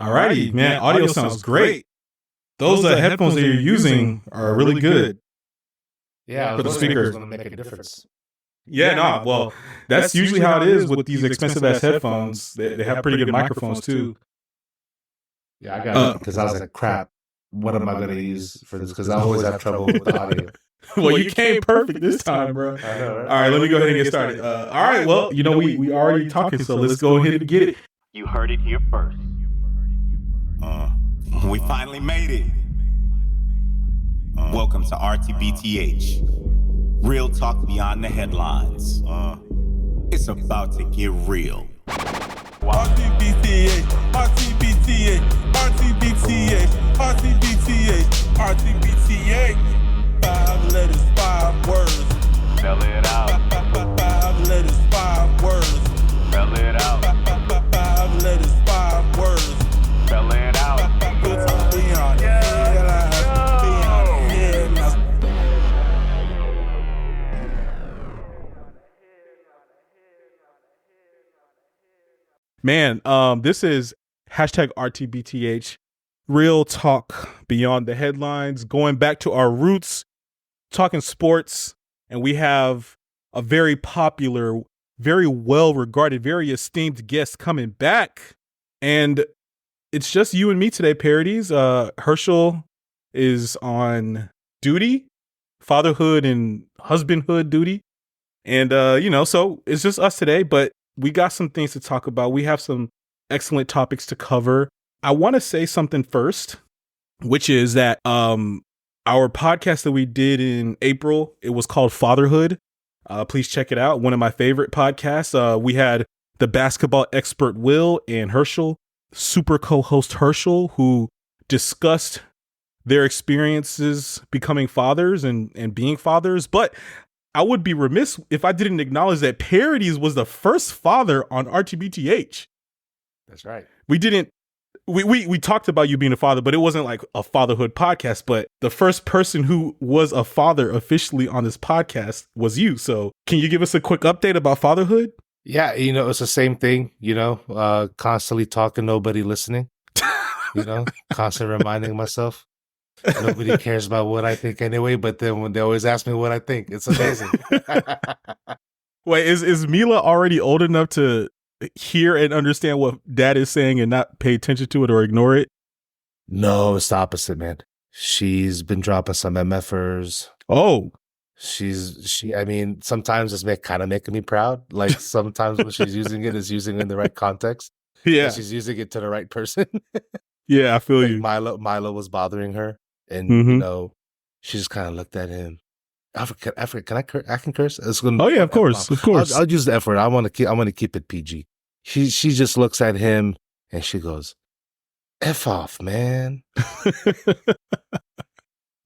Alrighty, man. Audio sounds great. Those headphones that you're using are really good. Yeah, for the speakers. Going to make a difference. Yeah, no. Well, that's usually how it is with these expensive ass headphones. They have pretty good microphones too. Yeah, I got it because I was like, crap. What am I going to use for this? Because I always have trouble with the audio. Well, you came perfect this time, bro. I know, right? All right, let me go ahead and get started. All right, well, we already talking, so let's go ahead and get it. You heard it here first. We finally made it. Welcome to RTBTH. Real talk beyond the headlines. It's about to get real. RTBTH, RTBTH, RTBTH, RTBTH, RTBTH. 5 letters, 5 words. Spell it out. 5 letters, 5 words. Spell it out. 5 letters, 5 words. Spell it out. Good talk beyond the headlines. Beyond the headlines. Man, this is hashtag RTBTH, real talk beyond the headlines, going back to our roots, talking sports, and we have a very popular, very well-regarded, very esteemed guest coming back, and it's just you and me today, Parodies. Herschel is on duty, fatherhood and husbandhood duty, and so it's just us today, but we got some things to talk about. We have some excellent topics to cover. I want to say something first, which is that our podcast that we did in April, it was called Fatherhood. Please check it out. One of my favorite podcasts. We had the basketball expert Will and Herschel, super co-host Herschel, who discussed their experiences becoming fathers and being fathers. But I would be remiss if I didn't acknowledge that Parodies was the first father on RTBTH. That's right. We talked about you being a father, but it wasn't like a fatherhood podcast. But the first person who was a father officially on this podcast was you. So can you give us a quick update about fatherhood? Yeah, it's the same thing, constantly talking, nobody listening, constantly reminding myself. Nobody cares about what I think anyway, but then when they always ask me what I think, it's amazing. Wait, is Mila already old enough to hear and understand what dad is saying and not pay attention to it or ignore it? No, it's the opposite, man. She's been dropping some MFers. Oh. Sometimes it's kind of making me proud. Like sometimes when she's using it, it's using it in the right context. Yeah. And she's using it to the right person. Yeah, I feel like you. Milo was bothering her. And, she just kind of looked at him. Africa, can I curse? I can curse? Oh, yeah, of course. I'll use the F word. I want to keep it PG. She just looks at him and she goes, F off, man.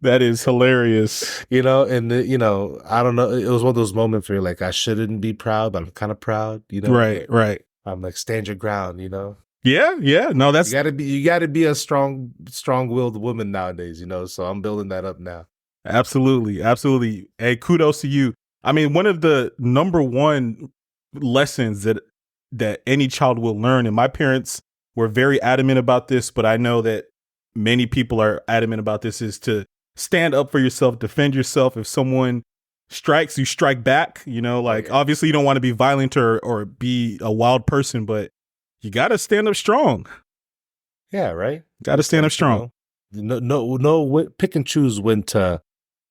That is hilarious. I don't know. It was one of those moments where you're like, I shouldn't be proud, but I'm kind of proud, Right. I'm like, stand your ground, Yeah. No, that's you gotta be a strong-willed woman nowadays, So I'm building that up now. Absolutely. Hey, kudos to you. I mean, one of the number one lessons that any child will learn, and my parents were very adamant about this, but I know that many people are adamant about this, is to stand up for yourself, defend yourself. If someone strikes, you strike back, obviously you don't want to be violent or be a wild person, but you got to stand up strong. Yeah, right. Got to stand up strong. No, pick and choose when to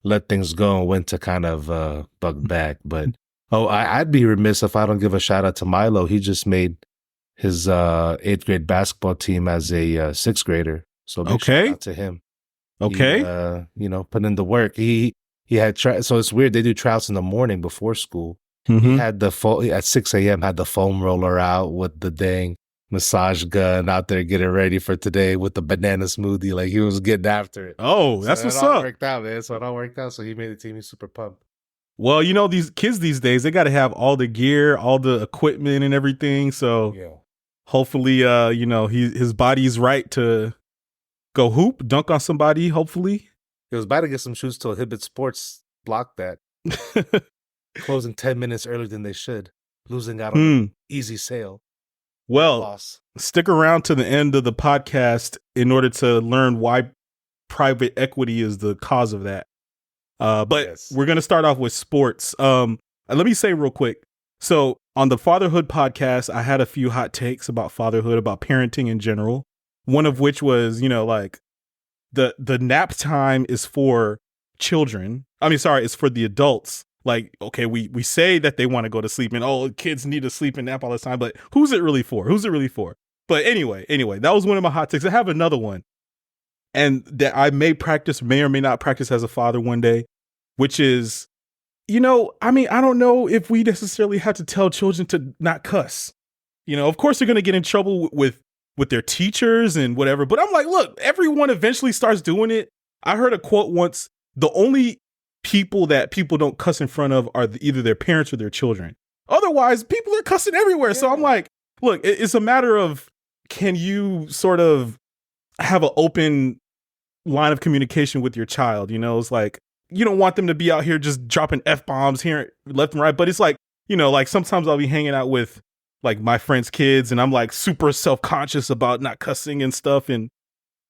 let things go and when to kind of bug back. But I'd be remiss if I don't give a shout out to Milo. He just made his 8th grade basketball team as a 6th grader. So big shout out to him. Okay. He, put in the work. He had so it's weird. They do tryouts in the morning before school. Mm-hmm. He had at 6 a.m. had the foam roller out with the dang massage gun out there getting ready for today with the banana smoothie. Like he was getting after it. Oh, that's what's up. Worked out, man. So it all worked out. So he made the team. He's super pumped. Well, these kids these days, they got to have all the gear, all the equipment and everything. So hopefully, his body's right to go hoop, dunk on somebody, hopefully. He was about to get some shoes till Hibbett Sports blocked that. Closing 10 minutes earlier than they should. Losing out on an easy sale. Well, boss. stick around to the end of the podcast in order to learn why private equity is the cause of that. But Yes. we're going to start off with sports. Let me say real quick. So on the Fatherhood podcast, I had a few hot takes about fatherhood, about parenting in general. One of which was, like the nap time is for children. It's for the adults. Like, okay, we say that they want to go to sleep and kids need to sleep and nap all the time, but who's it really for? But anyway, that was one of my hot takes. I have another one, and that I may or may not practice as a father one day, which is, I don't know if we necessarily have to tell children to not cuss. Of course they're going to get in trouble with their teachers and whatever. But I'm like, look, everyone eventually starts doing it. I heard a quote once: the only people that people don't cuss in front of are either their parents or their children. Otherwise, people are cussing everywhere. Yeah. So I'm like, look, it's a matter of, can you sort of have an open line of communication with your child? It's like, you don't want them to be out here just dropping F-bombs here left and right. But it's like, like sometimes I'll be hanging out with like my friends' kids and I'm like super self-conscious about not cussing and stuff. And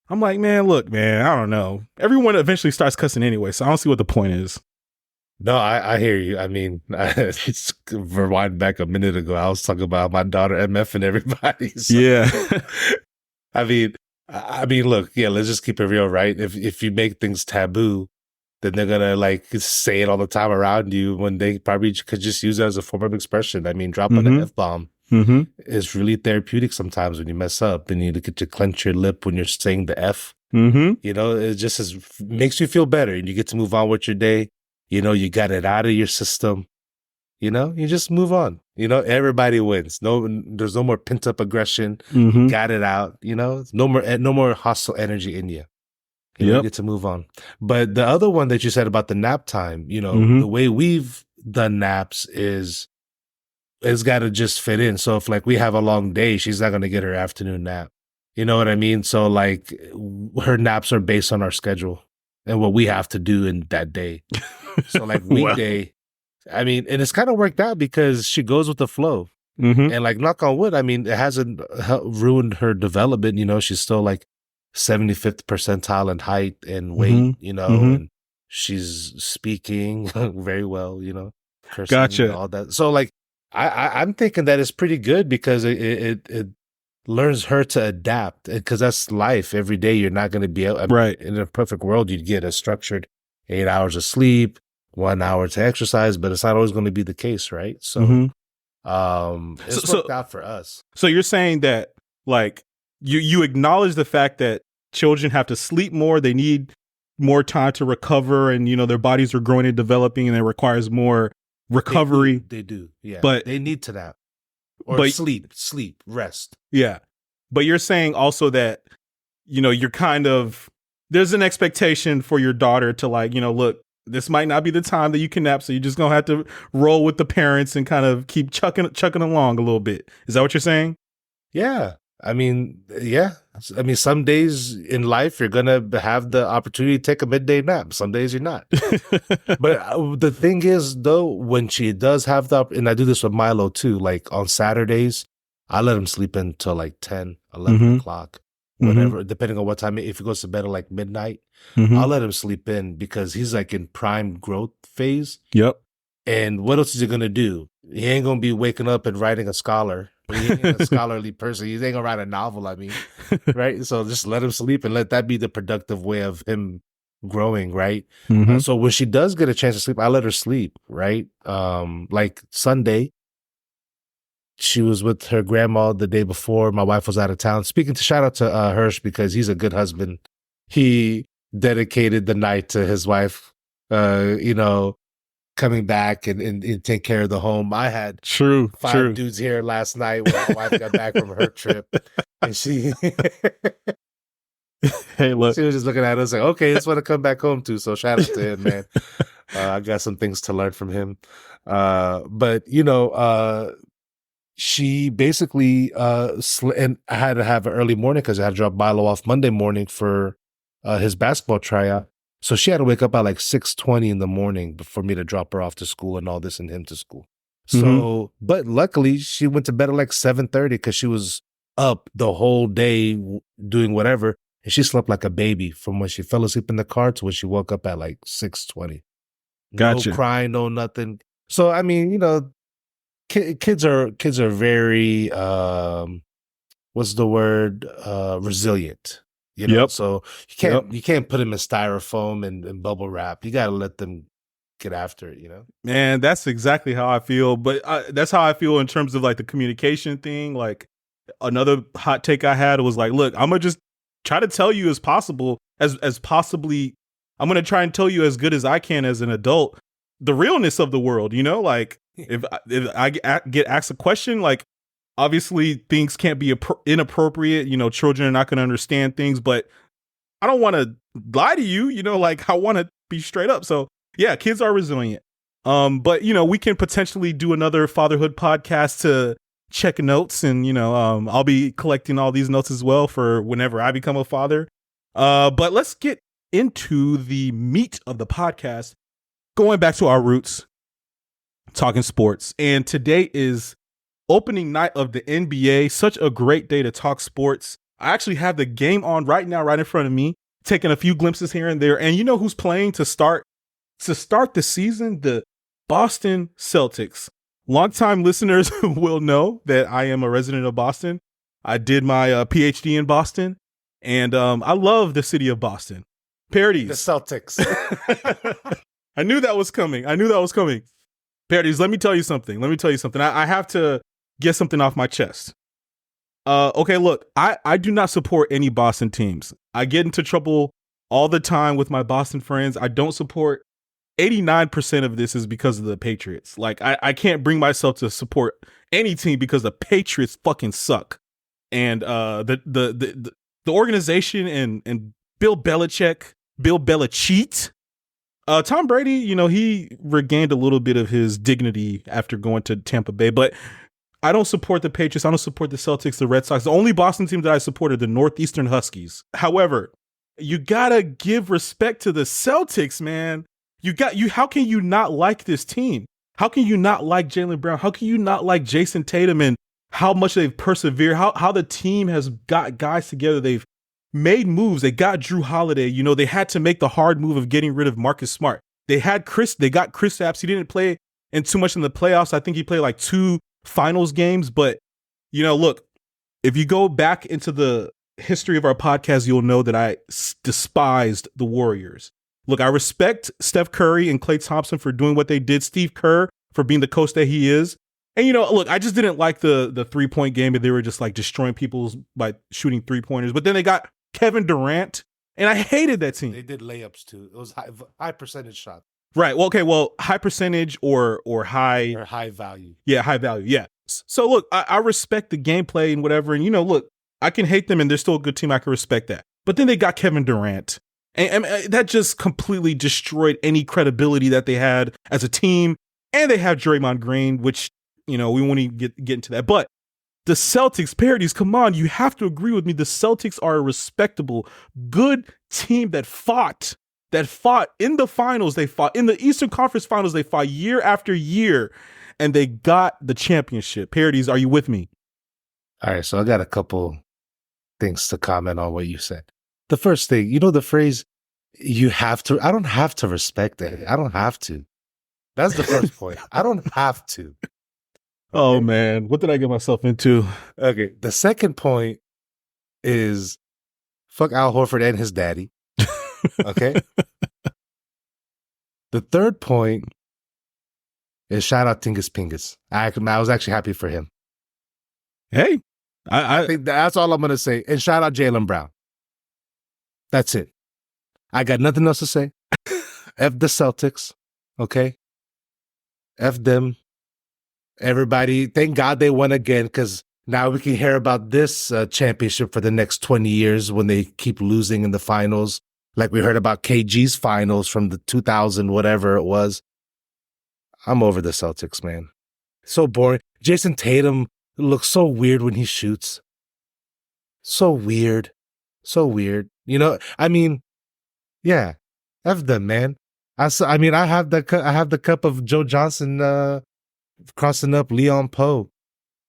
I'm like, man, look, man, I don't know. Everyone eventually starts cussing anyway. So I don't see what the point is. No, I hear you. I mean, it's rewind back a minute ago. I was talking about my daughter MF and everybody. So. Yeah. I mean, look, yeah, let's just keep it real, right? If you make things taboo, then they're gonna like say it all the time around you when they probably could just use it as a form of expression. I mean, dropping an F-bomb is really therapeutic sometimes when you mess up and you get to clench your lip when you're saying the F. It just makes you feel better and you get to move on with your day. You got it out of your system. You just move on. Everybody wins. There's no more pent up aggression. You got it out. No more hostile energy in you. You get to move on. But the other one that you said about the nap time, the way we've done naps is it's got to just fit in. So if like we have a long day, she's not going to get her afternoon nap. You know what I mean? So like her naps are based on our schedule and what we have to do in that day. So like weekday, and it's kind of worked out because she goes with the flow. And like knock on wood, it hasn't ruined her development. She's still like 75th percentile in height and weight, and she's speaking very well, cursing, gotcha, all that. So like, I'm thinking that it's pretty good because it learns her to adapt because that's life. Every day you're not going to be right. In a perfect world, you'd get a structured 8 hours of sleep, 1 hour to exercise, but it's not always going to be the case, right? So, it's worked out for us. So you're saying that like you acknowledge the fact that children have to sleep more, they need more time to recover, and their bodies are growing and developing, and it requires more recovery. They do, yeah. But they need to nap or sleep, rest. Yeah, but you're saying also that you're kind of, there's an expectation for your daughter to like, look, this might not be the time that you can nap, so you're just gonna have to roll with the parents and kind of keep chucking along a little bit. Is that what you're saying? Yeah. Yeah. Some days in life you're going to have the opportunity to take a midday nap. Some days you're not. But the thing is, though, when she does have and I do this with Milo too, like on Saturdays, I let him sleep until like 10, 11 o'clock, whatever, depending on what time. If he goes to bed at like midnight, I'll let him sleep in because he's like in prime growth phase. Yep. And what else is he going to do? He ain't going to be waking up and writing a scholar. He ain't a scholarly person. He ain't gonna write a novel, right? So just let him sleep and let that be the productive way of him growing, right? So when she does get a chance to sleep, I let her sleep, right? Like Sunday, she was with her grandma the day before. My wife was out of town. Shout out to Hirsch because he's a good husband. He dedicated the night to his wife, coming back and take care of the home. I had five dudes here last night when my wife got back from her trip, and she hey, look, she was just looking at us like, okay, that's what I come back home to. So shout out to him, man. I got some things to learn from him. But she basically and I had to have an early morning because I had to drop Milo off Monday morning for his basketball tryout. So she had to wake up at like 6:20 in the morning for me to drop her off to school and all this and him to school. So, but luckily she went to bed at like 7:30 because she was up the whole day doing whatever. And she slept like a baby from when she fell asleep in the car to when she woke up at like 6:20. Gotcha. No crying, no nothing. So, I mean, you know, kids are very, what's the word? Resilient. You know, Yep. so you can't put them in styrofoam and bubble wrap. You got to let them get after it, you know? Man, that's exactly how I feel. But that's how I feel in terms of like the communication thing. Like another hot take I had was like, look, I'm gonna just try to tell you as possible, as possibly, I'm gonna try and tell you as good as I can as an adult, the realness of the world. You know, like if I get asked a question, like obviously things can't be inappropriate. You know, children are not gonna understand things, but I don't want to lie to you. You know, like I want to be straight up. So yeah, kids are resilient. But you know, we can potentially do another fatherhood podcast to check notes, and you know, I'll be collecting all these notes as well for whenever I become a father. But let's get into the meat of the podcast, going back to our roots, talking sports. And today is opening night of the NBA. Such a great day to talk sports. I actually have the game on right now, right in front of me, taking a few glimpses here and there. And you know who's playing to start the season? The Boston Celtics. Longtime listeners will know that I am a resident of Boston. I did my PhD in Boston, and I love the city of Boston. Parodies. The Celtics. I knew that was coming. Parodies, let me tell you something. I have to get something off my chest. Okay, look, I do not support any Boston teams. I get into trouble all the time with my Boston friends. I don't support 89% of this is because of the Patriots. Like I can't bring myself to support any team because the Patriots fucking suck. And the organization and Bill Belichick, Tom Brady, you know, he regained a little bit of his dignity after going to Tampa Bay, but I don't support the Patriots. I don't support the Celtics, the Red Sox. The only Boston team that I support are the Northeastern Huskies. However, you gotta give respect to the Celtics, man. How can you not like this team? How can you not like Jaylen Brown? How can you not like Jason Tatum and how much they've persevered? How the team has got guys together. They've made moves. They got Drew Holiday. You know, they had to make the hard move of getting rid of Marcus Smart. They got Kristaps. He didn't play in too much in the playoffs. I think he played like 2 finals games. But, you know, look, if you go back into the history of our podcast, you'll know that I despised the Warriors. Look, I respect Steph Curry and Klay Thompson for doing what they did. Steve Kerr for being the coach that he is. And, you know, look, I just didn't like the 3-point game, and they were just like destroying people by shooting 3-pointers. But then they got Kevin Durant, and I hated that team. They did layups too. It was high percentage shot. Right. Well, okay. Well, high percentage or high. Or high value. Yeah, high value. Yeah. So look, I respect the gameplay and whatever. And, you know, look, I can hate them and they're still a good team. I can respect that. But then they got Kevin Durant. And that just completely destroyed any credibility that they had as a team. And they have Draymond Green, which, you know, we won't even get into that. But the Celtics, parodies, come on, you have to agree with me. The Celtics are a respectable, good team that fought in the finals. They fought in the Eastern Conference Finals. They fought year after year, and they got the championship. Parodies, are you with me? All right, so I got a couple things to comment on what you said. The first thing, you know the phrase, you have to, I don't have to respect it. I don't have to. That's the first point. I don't have to. Okay? Oh, man. What did I get myself into? Okay. The second point is fuck Al Horford and his daddy. Okay. The third point is shout out Tingus Pingus. I was actually happy for him. Hey, I think that's all I'm going to say. And shout out Jaylen Brown. That's it. I got nothing else to say. F the Celtics. Okay. F them. Everybody, thank God they won again, because now we can hear about this championship for the next 20 years when they keep losing in the finals. Like we heard about KG's finals from the 2000, whatever it was. I'm over the Celtics, man. So boring. Jason Tatum looks so weird when he shoots. So weird. You know, I mean, yeah, F them, man. I have the cup of Joe Johnson crossing up Leon Poe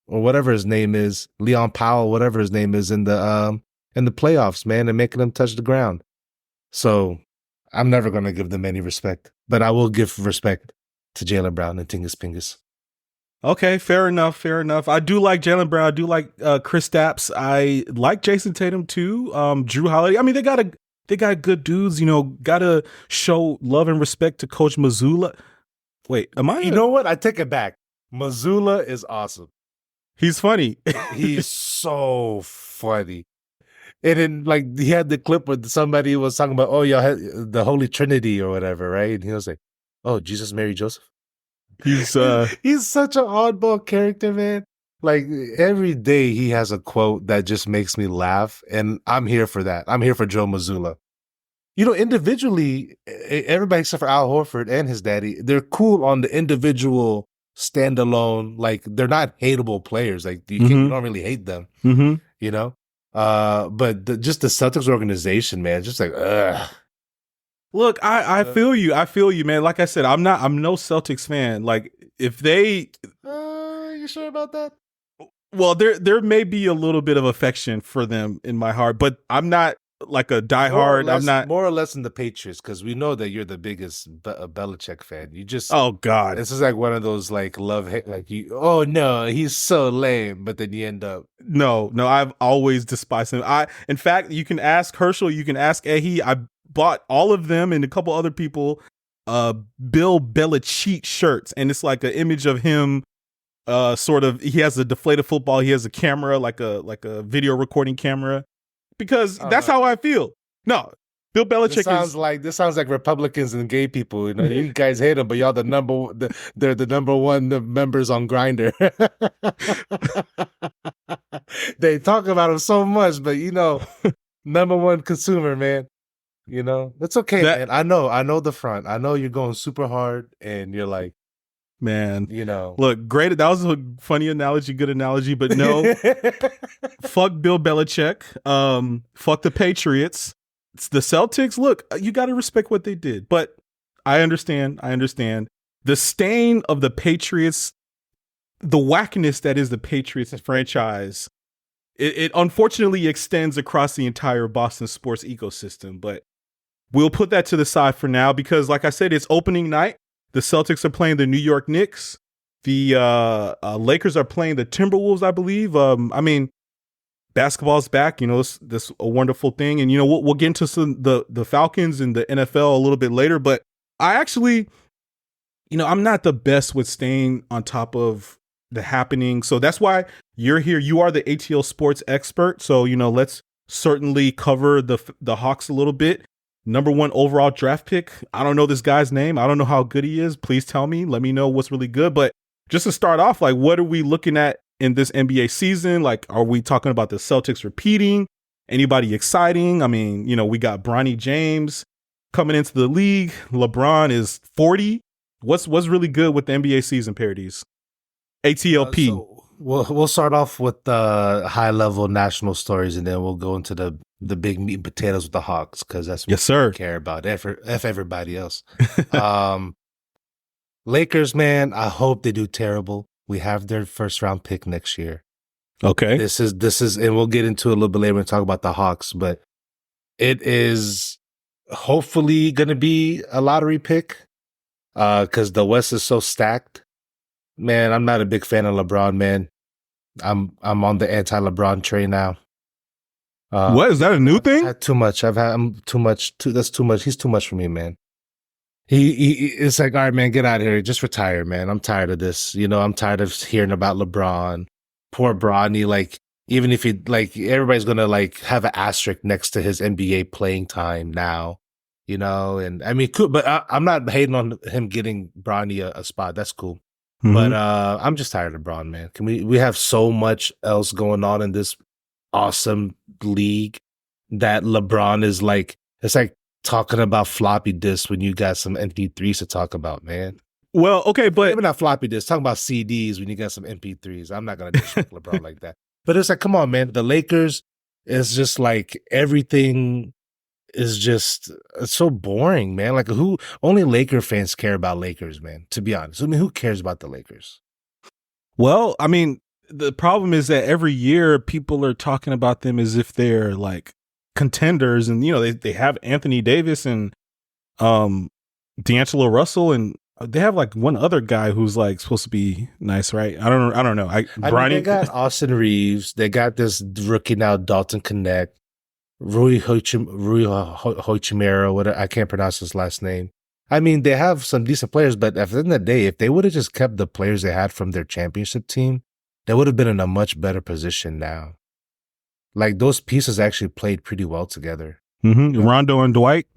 or whatever his name is, Leon Powell, whatever his name is in the playoffs, man, and making them touch the ground. So I'm never going to give them any respect, but I will give respect to Jaylen Brown and Tingus Pingus. Okay, fair enough. Fair enough. I do like Jaylen Brown. I do like Chris Stapps. I like Jason Tatum too. Drew Holiday. I mean, they got good dudes. You know, gotta show love and respect to Coach Mazzulla. Wait, am I? You know what? I take it back. Mazzulla is awesome. He's funny. He's so funny. And then, like, he had the clip where somebody was talking about, oh, y'all had the Holy Trinity or whatever, right? And he was like, oh, Jesus, Mary, Joseph. He's such an oddball character, man. Like, every day he has a quote that just makes me laugh, and I'm here for that. I'm here for Joe Mazzulla. You know, individually, everybody except for Al Horford and his daddy, they're cool on the individual standalone. Like, they're not hateable players. Like, you don't really hate them, you know? But just the Celtics organization, man, just like, ugh. Look, I feel you. I feel you, man. Like I said, I'm no Celtics fan. Like, if they, you sure about that? Well, there may be a little bit of affection for them in my heart, but I'm not like a diehard. I'm not more or less in the Patriots because we know that you're the biggest Belichick fan. You just oh god, this is like one of those like love hate, like you. Oh no, he's so lame, but then you end up no. I've always despised him. In fact, you can ask Herschel, you can ask Ehi. I bought all of them and a couple other people Bill Belichick shirts, and it's like an image of him. Sort of, he has a deflated football. He has a camera, like a video recording camera. Because that's how I feel. No, Bill Belichick this sounds like Republicans and gay people. You know, you guys hate them, but y'all they're the number one members on Grindr. They talk about him so much, but you know, number one consumer, man. You know, it's okay, man. I know the front. I know you're going super hard, and you're like, man, you know, look, great. That was a funny analogy, good analogy, but no, fuck Bill Belichick. Fuck the Patriots. It's the Celtics. Look, you got to respect what they did, but I understand. The stain of the Patriots, the whackness that is the Patriots franchise, it unfortunately extends across the entire Boston sports ecosystem, but we'll put that to the side for now because, like I said, it's opening night. The Celtics are playing the New York Knicks. The Lakers are playing the Timberwolves, I believe. I mean, basketball's back. You know, this a wonderful thing. And, you know, we'll get into the Falcons and the NFL a little bit later. But I actually, you know, I'm not the best with staying on top of the happening. So that's why you're here. You are the ATL sports expert. So, you know, let's certainly cover the Hawks a little bit. Number 1 overall draft pick. I don't know this guy's name. I don't know how good he is. Please tell me. Let me know what's really good. But just to start off, like, what are we looking at in this NBA season? Like, are we talking about the Celtics repeating? Anybody exciting? I mean, you know, we got Bronny James coming into the league. LeBron is 40. What's really good with the NBA season, Parodies? ATLP. So we'll start off with the high level national stories, and then we'll go into the big meat and potatoes with the Hawks, because that's what we care about. F everybody else. Lakers, man, I hope they do terrible. We have their first round pick next year. Okay. This is, and we'll get into it a little bit later and talk about the Hawks, but it is hopefully going to be a lottery pick, because the West is so stacked. Man, I'm not a big fan of LeBron, man. I'm on the anti-LeBron train now. What is that a new thing? Too much. I'm too much. That's too much. He's too much for me, man. He it's like, all right, man, get out of here. Just retire, man. I'm tired of this. You know, I'm tired of hearing about LeBron. Poor Bronny. Like, even if he, like, everybody's gonna like have an asterisk next to his NBA playing time now. You know, and I mean, cool, but I'm not hating on him getting Bronny a spot. That's cool. Mm-hmm. But I'm just tired of LeBron, man. Can we have so much else going on in this awesome league that LeBron is like, it's like talking about floppy disks when you got some MP3s to talk about, man. Well, okay, but maybe not floppy disks, talking about CDs when you got some MP3s. I'm not gonna disrespect LeBron like that. But it's like, come on, man. The Lakers is just like, everything is just, it's so boring, man. Like, only Laker fans care about Lakers, man, to be honest. I mean, who cares about the Lakers? Well, I mean, the problem is that every year people are talking about them as if they're like contenders, and they have Anthony Davis and D'Angelo Russell, and they have like one other guy who's like supposed to be nice, right? I don't know. I mean, they got Austin Reeves. They got this rookie now, Dalton Connect, Rui Hoichimero, whatever. I can't pronounce his last name. I mean, they have some decent players, but at the end of the day, if they would have just kept the players they had from their championship team, they would have been in a much better position now. Like, those pieces actually played pretty well together. Mm-hmm. Rondo and Dwight.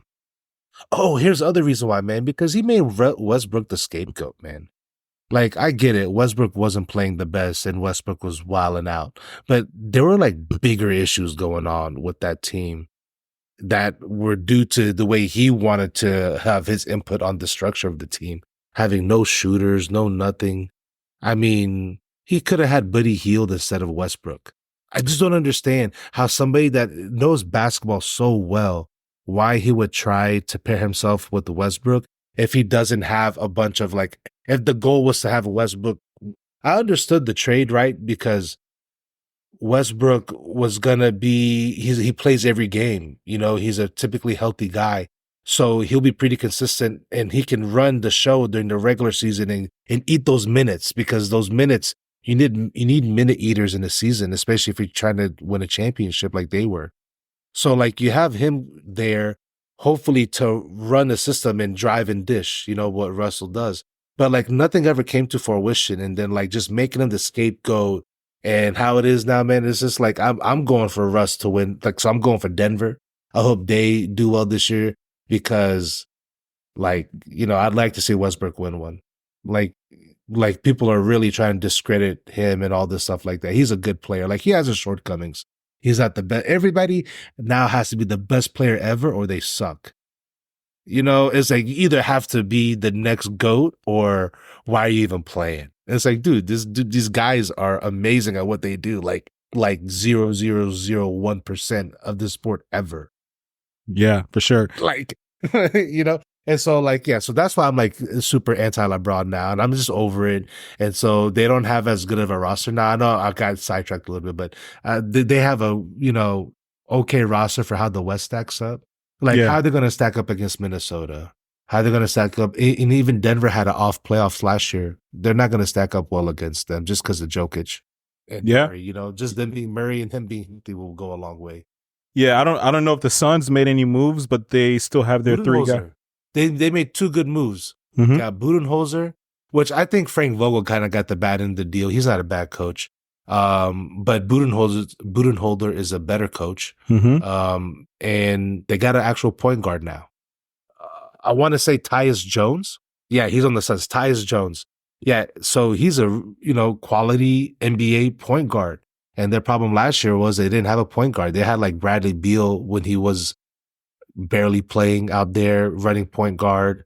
Oh, here's the other reason why, man, because he made Westbrook the scapegoat, man. Like, I get it. Westbrook wasn't playing the best and Westbrook was wilding out, but there were like bigger issues going on with that team that were due to the way he wanted to have his input on the structure of the team, having no shooters, no nothing. I mean, he could have had Buddy Hield instead of Westbrook. I just don't understand how somebody that knows basketball so well, why he would try to pair himself with Westbrook if he doesn't have a bunch of like, if the goal was to have Westbrook. I understood the trade, right? Because Westbrook was going to be, he plays every game. He's a typically healthy guy. So he'll be pretty consistent and he can run the show during the regular season and eat those minutes, because those minutes, you need minute eaters in the season, especially if you're trying to win a championship like they were. So like you have him there, hopefully to run the system and drive and dish, what Russell does. But like nothing ever came to fruition. And then like just making him the scapegoat. And how it is now, man, it's just like I'm going for Russ to win. Like, so I'm going for Denver. I hope they do well this year because, like, I'd like to see Westbrook win one. Like people are really trying to discredit him and all this stuff like that. He's a good player. Like, he has his shortcomings. He's not the best. Everybody now has to be the best player ever or they suck. It's like you either have to be the next GOAT or why are you even playing? It's like, dude, these guys are amazing at what they do. Like 0.0001% of the sport ever. Yeah, for sure. Like, and so like, yeah, so that's why I'm like super anti-LeBron now, and I'm just over it. And so they don't have as good of a roster now. I know I got sidetracked a little bit, but they have a, okay roster for how the West stacks up. Like, how are they going to stack up against Minnesota? How are they going to stack up? And even Denver had an off playoffs last year. They're not going to stack up well against them just because of Jokic and Murray. Just them being Murray and him being healthy will go a long way. Yeah, I don't know if the Suns made any moves, but they still have their three guys. They made two good moves. Mm-hmm. Got Budenholzer, which I think Frank Vogel kind of got the bad end of the deal. He's not a bad coach. But Budenholzer is a better coach. Mm-hmm. And they got an actual point guard now. I want to say Tyus Jones. Yeah, he's on the Suns. Tyus Jones. Yeah, so he's a quality NBA point guard. And their problem last year was they didn't have a point guard. They had like Bradley Beal when he was barely playing out there running point guard.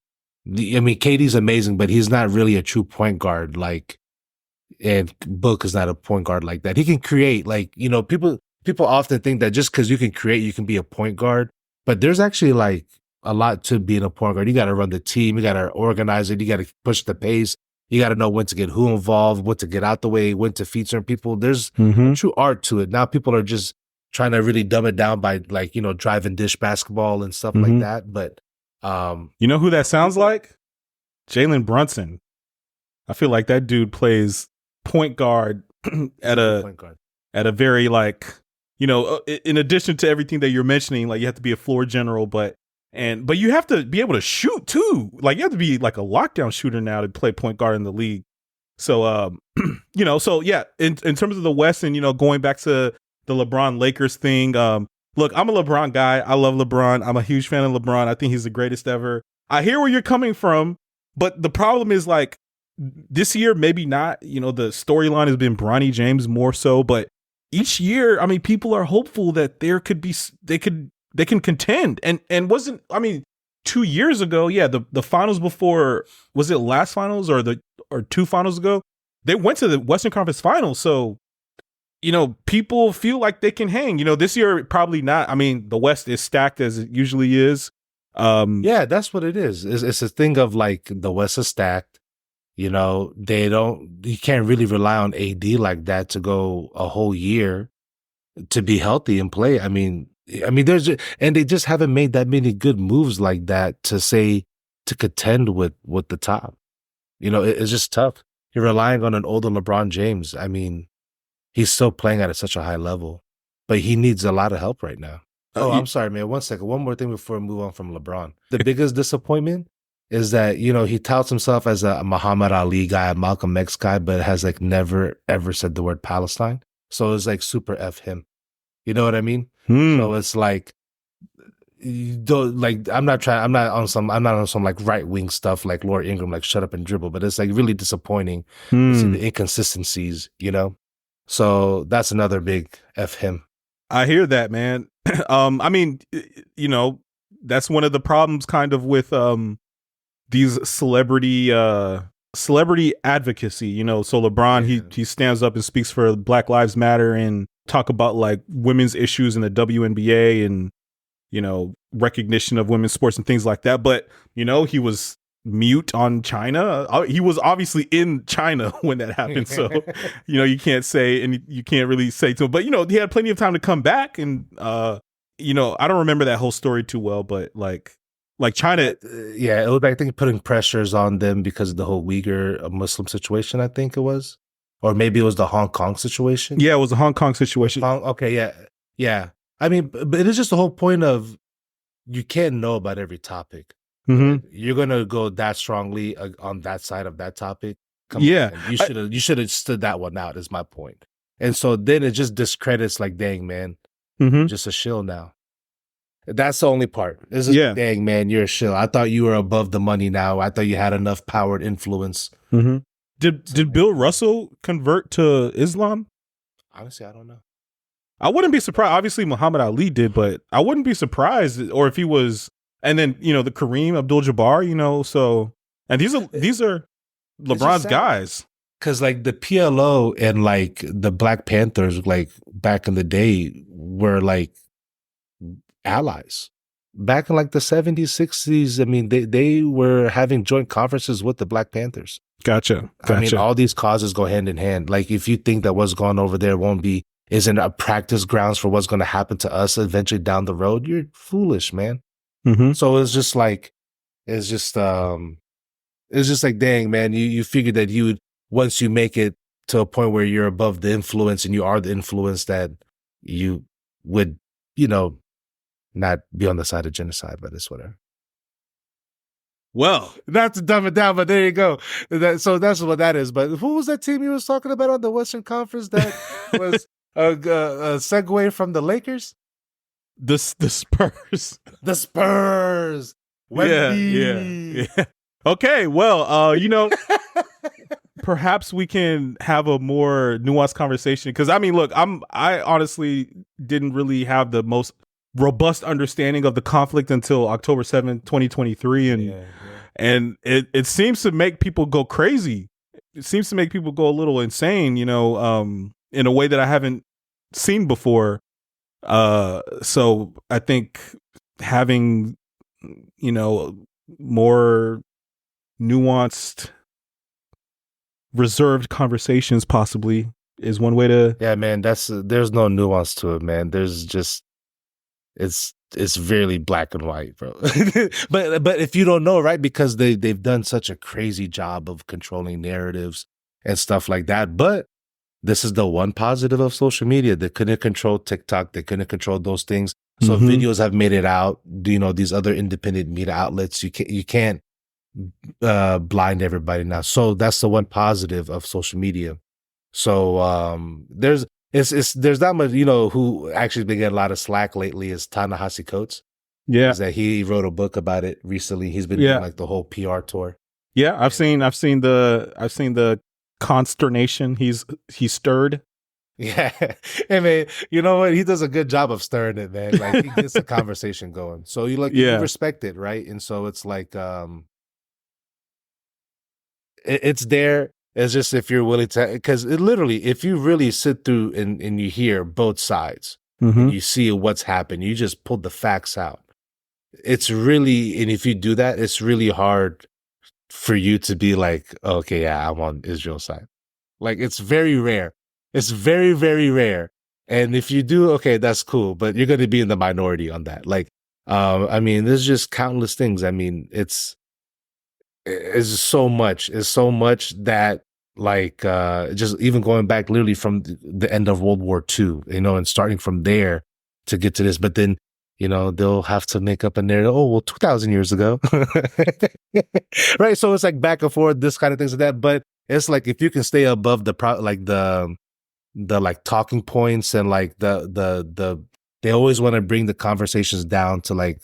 KD's amazing, but he's not really a true point guard. Like, and Book is not a point guard like that. He can create. Like, people often think that just because you can create, you can be a point guard. But there's actually like a lot to being a point guard. You got to run the team. You got to organize it. You got to push the pace. You got to know when to get who involved, when to get out the way, when to feed certain people. There's true art to it. Now people are just trying to really dumb it down by like, drive and dish basketball and stuff like that. But you know who that sounds like? Jalen Brunson. I feel like that dude plays point guard at a very like, in addition to everything that you're mentioning, like you have to be a floor general, but you have to be able to shoot too. Like you have to be like a lockdown shooter now to play point guard in the league. So, so yeah, in terms of the West and, going back to the LeBron Lakers thing. Look, I'm a LeBron guy. I love LeBron. I'm a huge fan of LeBron. I think he's the greatest ever. I hear where you're coming from, but the problem is like this year, maybe not, the storyline has been Bronny James more so, but each year, I mean, people are hopeful that they can contend and wasn't, 2 years ago. Yeah. The finals before, was it last finals or two finals ago? They went to the Western Conference Finals. So, people feel like they can hang. This year, probably not. I mean, the West is stacked as it usually is. Yeah, that's what it is. It's a thing of like the West is stacked. You you can't really rely on AD like that to go a whole year to be healthy and play. I mean, and they just haven't made that many good moves like that to contend with the top. It's just tough. You're relying on an older LeBron James. I mean, he's still playing at such a high level, but he needs a lot of help right now. I'm sorry, man. 1 second. One more thing before we move on from LeBron. The biggest disappointment is that, he touts himself as a Muhammad Ali guy, a Malcolm X guy, but has never ever said the word Palestine. So it's super F him. You know what I mean? So it's you don't I'm not on some right wing stuff like Laura Ingraham, shut up and dribble, but it's really disappointing to see the inconsistencies, So that's another big F him. I hear that, man. I mean, that's one of the problems kind of with these celebrity advocacy, so LeBron, he stands up and speaks for Black Lives Matter and talk about women's issues in the WNBA and recognition of women's sports and things like that. But he was mute on China. He was obviously in China when that happened, so you can't say, and you can't really say to him. But he had plenty of time to come back, and I don't remember that whole story too well, but China, it was I think putting pressures on them because of the whole Uyghur Muslim situation. I think it was, or maybe it was the Hong Kong situation. Yeah, it was a Hong Kong situation. Okay, yeah. I mean, but it is just the whole point of you can't know about every topic. Mm-hmm. You're gonna go that strongly on that side of that topic. Come on, you should have stood that one out. Is my point. And so then it just discredits dang man, just a shill now. That's the only part. This is dang man, you're a shill. I thought you were above the money now. I thought you had enough power and influence. Mm-hmm. Did Bill Russell convert to Islam? Honestly, I don't know. I wouldn't be surprised. Obviously, Muhammad Ali did, but I wouldn't be surprised, or if he was. And then the Kareem Abdul-Jabbar, so, and these are LeBron's guys. Because the PLO and the Black Panthers back in the day were allies. Back in the 70s, 60s, I mean, they were having joint conferences with the Black Panthers. Gotcha. I mean, all these causes go hand in hand. If you think that what's going over there isn't a practice grounds for what's going to happen to us eventually down the road, you're foolish, man. Mm-hmm. So it's just dang, man, you figured that you would, once you make it to a point where you're above the influence and you are the influence, that you would, not be on the side of genocide, but it's whatever. Well, not to dumb it down, but there you go. So that's what that is. But who was that team you was talking about on the Western Conference that was a segue from the Lakers? The Spurs. The Spurs. Yeah. Okay, well, perhaps we can have a more nuanced conversation, because I mean, look, I honestly didn't really have the most robust understanding of the conflict until October 7th, 2023, and it seems to make people go crazy. It seems to make people go a little insane, in a way that I haven't seen before. So I think having, more nuanced, reserved conversations possibly is one way to. Yeah, man, there's no nuance to it, man. There's just, it's very black and white, bro. but if you don't know, right, because they've done such a crazy job of controlling narratives and stuff like that. But this is the one positive of social media. They couldn't control TikTok. They couldn't control those things. So videos have made it out. These other independent media outlets, you can't blind everybody now. So that's the one positive of social media. So there's not much, who actually been getting a lot of slack lately is Ta-Nehisi Coates. Yeah. Is that he wrote a book about it recently. He's been doing the whole PR tour. Yeah, I've seen the consternation he's stirred. Yeah. I mean, you know what? He does a good job of stirring it, man. He gets the conversation going. So you respect it, right? And so it's it's there. It's just if you're willing to, because literally, if you really sit through and you hear both sides, and you see what's happened, you just pull the facts out. It's really, and if you do that, it's really hard for you to be like, okay, yeah, I'm on Israel's side. Like, it's very rare. It's very, very rare. And if you do, okay, that's cool, but you're going to be in the minority on that. Like, I mean, there's just countless things. I mean, it's so much. It's so much that, like, just even going back literally from the end of World War II, you know, and starting from there to get to this. But then, you know, they'll have to make up a narrative. Oh, well, 2,000 years ago. Right. So it's like back and forth, this kind of things like that. But it's like, if you can stay above the like talking points and like they always want to bring the conversations down to like,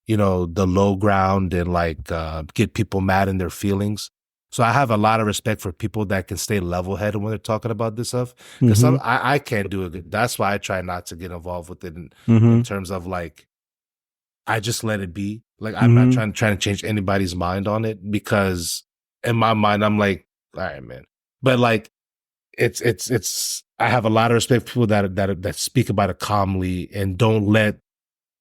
you know, the low ground and like get people mad in their feelings. So I have a lot of respect for people that can stay level headed when they're talking about this stuff. Because I can't do it. That's why I try not to get involved with it in terms of like, I just let it be. Like, I'm not trying to change anybody's mind on it, because in my mind, I'm like, all right, man. But like, it's I have a lot of respect for people that speak about it calmly and don't let,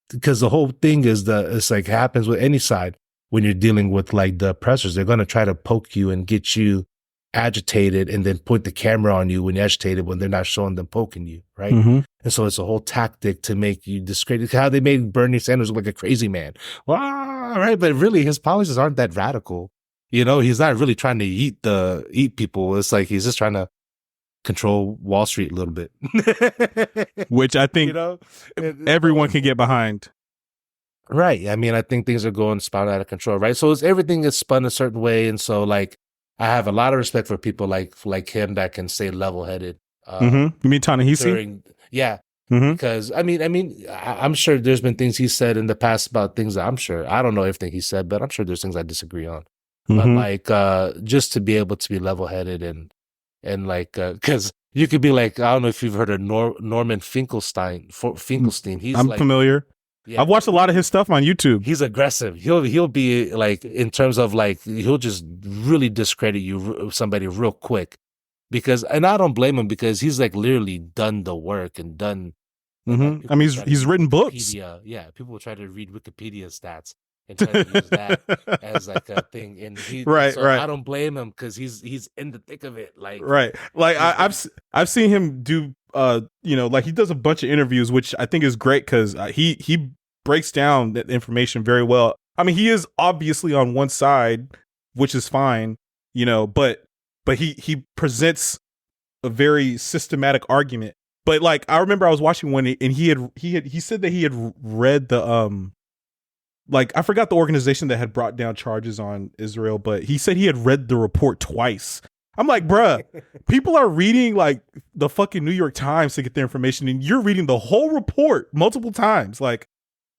because the whole thing is it's like happens with any side when you're dealing with like the oppressors. They're going to try to poke you and get you agitated and then point the camera on you when you're agitated when they're not showing them poking you, right? And so it's a whole tactic to make you discredit. How they made Bernie Sanders look like a crazy man. Well, right, but really his policies aren't that radical. You know, he's not really trying to eat people. It's like he's just trying to control Wall Street a little bit. Which I think, you know, everyone can get behind. Right. I mean, I think things are going spun out of control, right? So everything is spun a certain way. And so like, I have a lot of respect for people like him that can stay level headed. You mean Ta-Nehisi? Yeah. Because I mean, I'm sure there's been things he said in the past about things that I don't know everything he said, but I'm sure there's things I disagree on. But like, just to be able to be level headed and like, because you could be like, I don't know if you've heard of Norman Finkelstein. I'm familiar. Yeah. I've watched a lot of his stuff on YouTube. He's aggressive. He'll be like, in terms of like, he'll just really discredit somebody real quick, and I don't blame him, because he's like literally done the work and done. I mean, he's written books. Yeah, people will try to read Wikipedia stats and try to use that as like a thing. And right. I don't blame him, because he's in the thick of it. Like, right. Like I've seen him do, you know, like he does a bunch of interviews, which I think is great, because he breaks down that information very well. I mean, he is obviously on one side, which is fine, you know, but he presents a very systematic argument. But like, I remember I was watching one, and he said that he had read the like, I forgot the organization that had brought down charges on Israel, but he said he had read the report twice. I'm like, bruh, people are reading like the fucking New York Times to get their information, and you're reading the whole report multiple times. Like,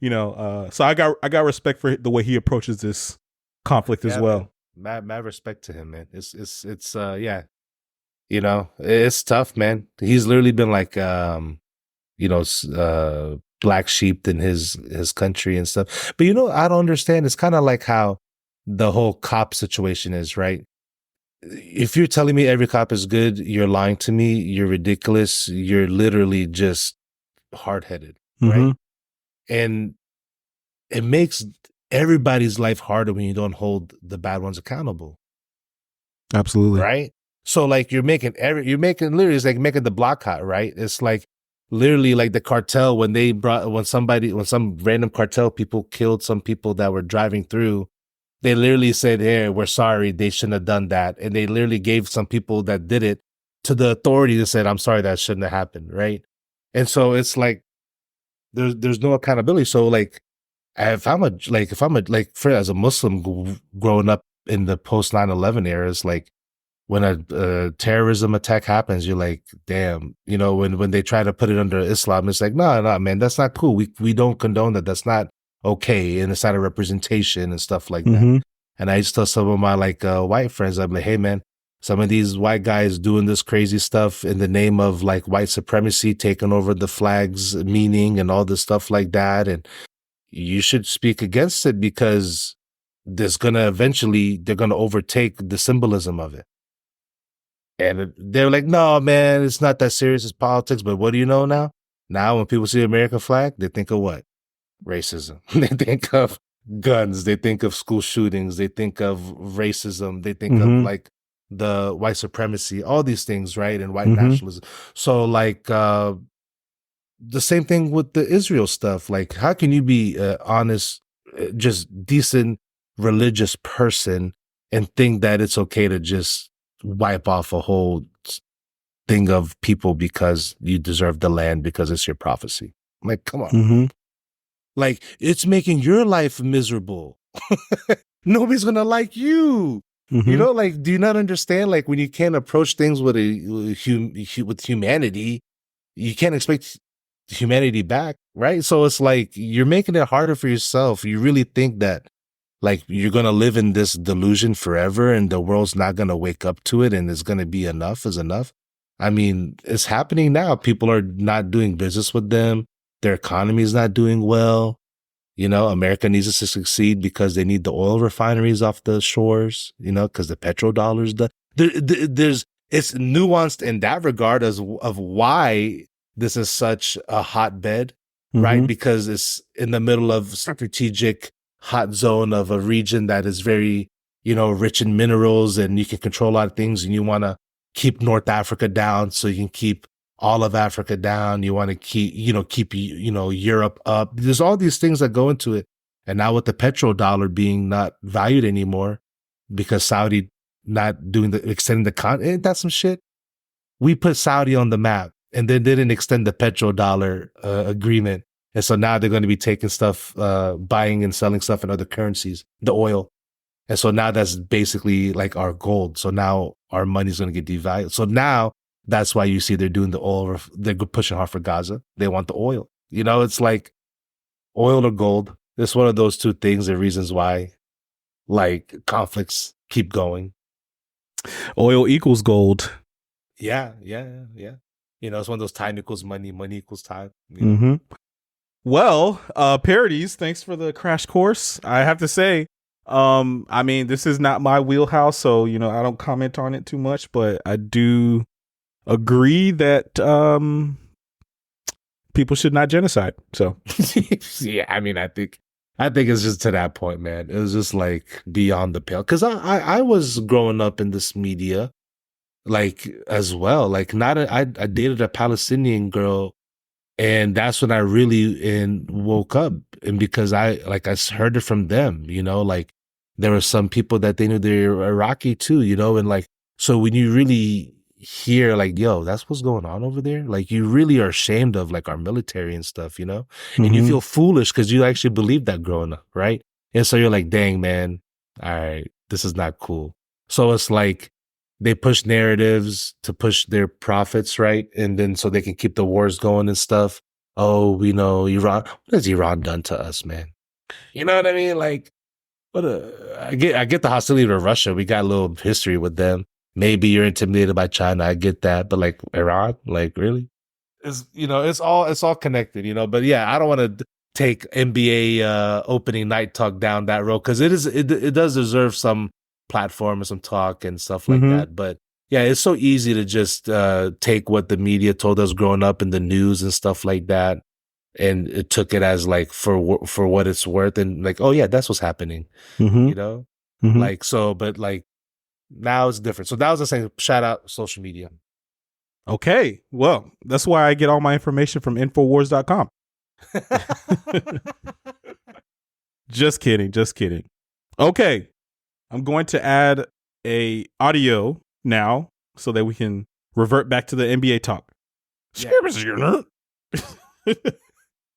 you know, so I got respect for the way he approaches this conflict as well. Mad respect to him, man. It's yeah, you know, it's tough, man. He's literally been like, you know, black sheep in his country and stuff. But you know, I don't understand. It's kind of like how the whole cop situation is, right? If you're telling me every cop is good, you're lying to me. You're ridiculous. You're literally just hard-headed, right? And it makes everybody's life harder when you don't hold the bad ones accountable. Absolutely. Right? So like, you're making literally, it's like making the block hot, right? It's like literally like the cartel, when some random cartel people killed some people that were driving through, they literally said, hey, we're sorry, they shouldn't have done that. And they literally gave some people that did it to the authorities and said, I'm sorry, that shouldn't have happened, right? And so it's like, there's no accountability. So like, as a Muslim growing up in the post 9/11 era, it's like, when a terrorism attack happens, you're like, damn, you know, when they try to put it under Islam, it's like, no, man, that's not cool. We don't condone that. That's not okay. And it's not a representation and stuff like that. And I used to tell some of my like white friends, I'm like, hey man, some of these white guys doing this crazy stuff in the name of like white supremacy, taking over the flag's meaning and all this stuff like that. And you should speak against it, because they're going to overtake the symbolism of it. And they're like, no, man, it's not that serious. It's politics. But what do you know now? Now, when people see the American flag, they think of what? Racism. They think of guns, they think of school shootings, they think of racism, they think of Mhm. like the white supremacy, all these things, right? And white Mhm. nationalism. So like the same thing with the Israel stuff. Like, how can you be honest, just decent religious person and think that it's okay to just wipe off a whole thing of people because you deserve the land because it's your prophecy? Like, come on. Mhm. Like, it's making your life miserable. Nobody's gonna like you. You Mhm. know, like, do you not understand? Like, when you can't approach things with with humanity, you can't expect humanity back, right? So it's like you're making it harder for yourself. You really think that like you're gonna live in this delusion forever, and the world's not gonna wake up to it, and it's gonna be enough is enough. I mean, it's happening now. People are not doing business with them. Their economy is not doing well. You know, America needs us to succeed because they need the oil refineries off the shores, you know, because the petrodollars, there's, it's nuanced in that regard as of why this is such a hotbed, right? Mhm. Because it's in the middle of strategic hot zone of a region that is very, you know, rich in minerals, and you can control a lot of things, and you want to keep North Africa down so you can keep all of Africa down. You want to keep Europe up. There's all these things that go into it. And now with the petrodollar being not valued anymore because Saudi not doing extending the ain't that some shit? We put Saudi on the map and then didn't extend the petrodollar agreement. And so now they're going to be taking stuff, buying and selling stuff in other currencies, the oil. And so now that's basically like our gold. So now our money's going to get devalued. So now that's why you see they're doing the oil. They're pushing hard for Gaza. They want the oil. You know, it's like oil or gold. It's one of those two things, the reasons why like conflicts keep going. Oil equals gold. Yeah. You know, it's one of those time equals money, money equals time. You know? Mm-hmm. Well, Parodies, thanks for the crash course. I have to say, I mean, this is not my wheelhouse, so, you know, I don't comment on it too much, but I do agree that people should not genocide. So yeah, I mean, I think it's just to that point, man. It was just like beyond the pale. Cause I was growing up in this media, like as well. Like I dated a Palestinian girl, and that's when I really woke up. And because I heard it from them, you know, like there were some people that they knew they're Iraqi too, you know, and like, so when you really hear like, yo, that's what's going on over there, like you really are ashamed of like our military and stuff, you know, and you feel foolish because you actually believed that growing up, right? And so you're like, dang, man, all right, this is not cool. So it's like they push narratives to push their profits, right? And then so they can keep the wars going and stuff. Oh, we know Iran. What has Iran done to us, man? You know what I mean? Like, I get the hostility to Russia. We got a little history with them. Maybe you're intimidated by China. I get that, but like Iran, like really, it's all connected, you know. But yeah, I don't want to take NBA opening night talk down that road because it does deserve some platform and some talk and stuff like that. But yeah, it's so easy to just take what the media told us growing up in the news and stuff like that, and it took it as like for what it's worth, and like, oh yeah, that's what's happening, you know, like so. But like now it's different. So that was the same. Shout out social media. okay, well, that's why I get all my information from Infowars.com. Just kidding. Okay, I'm going to add a audio now so that we can revert back to the NBA talk. Yeah.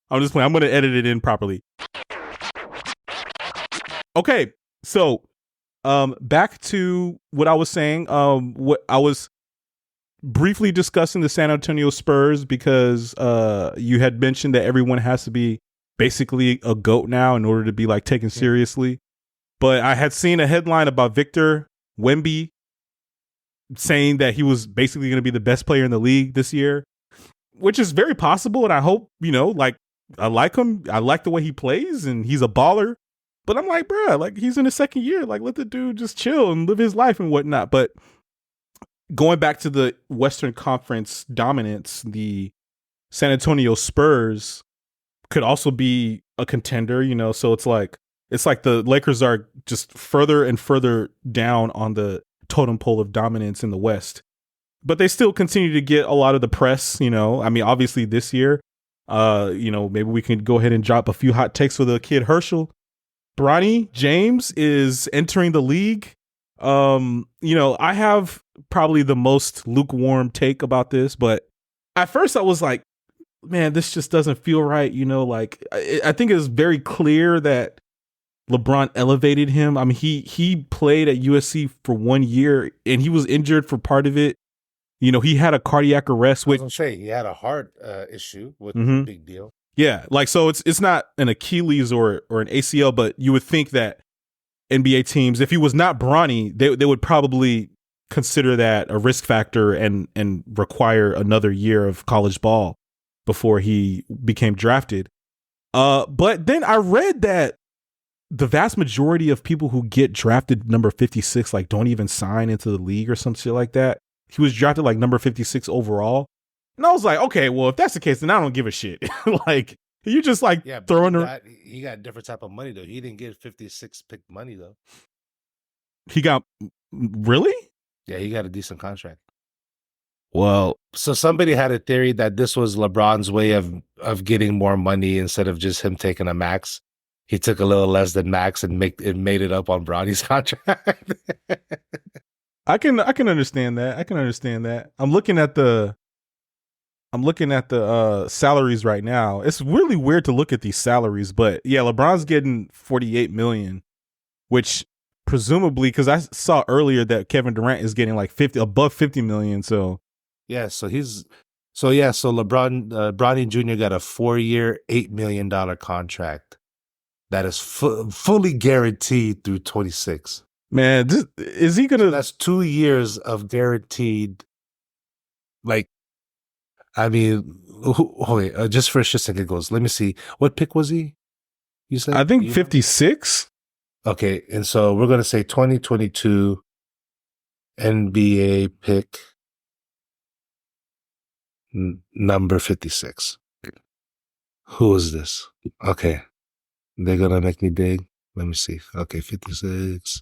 I'm just playing. I'm going to edit it in properly. Okay, so back to what I was saying. What I was briefly discussing the San Antonio Spurs because you had mentioned that everyone has to be basically a GOAT now in order to be like taken seriously. But I had seen a headline about Victor Wemby saying that he was basically going to be the best player in the league this year, which is very possible. And I hope, you know, like I like him. I like the way he plays and he's a baller. But I'm like, bruh, like he's in his second year. Like let the dude just chill and live his life and whatnot. But going back to the Western Conference dominance, the San Antonio Spurs could also be a contender, you know, so it's like It's like the Lakers are just further and further down on the totem pole of dominance in the West. But they still continue to get a lot of the press, you know. I mean, obviously this year, you know, maybe we can go ahead and drop a few hot takes for the kid Herschel. Bronny James is entering the league. You know, I have probably the most lukewarm take about this, but at first I was like, man, this just doesn't feel right. You know, like I think it's very clear that LeBron elevated him. I mean, he played at USC for 1 year and he was injured for part of it. You know, he had a cardiac arrest. I was gonna say he had a heart issue, with big deal. Yeah, like so it's not an Achilles or an ACL, but you would think that NBA teams, if he was not Bronny, they would probably consider that a risk factor and require another year of college ball before he became drafted. But then I read that the vast majority of people who get drafted number 56 like don't even sign into the league or some shit like that. He was drafted like number 56 overall. And I was like, okay, well, if that's the case, then I don't give a shit. Like, you just like throwing he got a different type of money, though. He didn't get 56 pick money, though. He got, really? Yeah, he got a decent contract. Well, so somebody had a theory that this was LeBron's way of getting more money instead of just him taking a max. He took a little less than max and made it up on Bronny's contract. I can understand that. I can understand that. I'm looking at the salaries right now. It's really weird to look at these salaries, but yeah, LeBron's getting $48 million, which presumably, because I saw earlier that Kevin Durant is getting like above $50 million. So yeah, so Bronny Jr. got a 4-year, $8 million contract that is fully guaranteed through 26. Man, is he gonna? That's 2 years of guaranteed. Like, I mean, just for shits and giggles, let me see. What pick was he? You said? I think 56. Okay, and so we're gonna say 2022 NBA pick number 56. Who is this? Okay, they're gonna make me dig. Let me see. Okay, 56.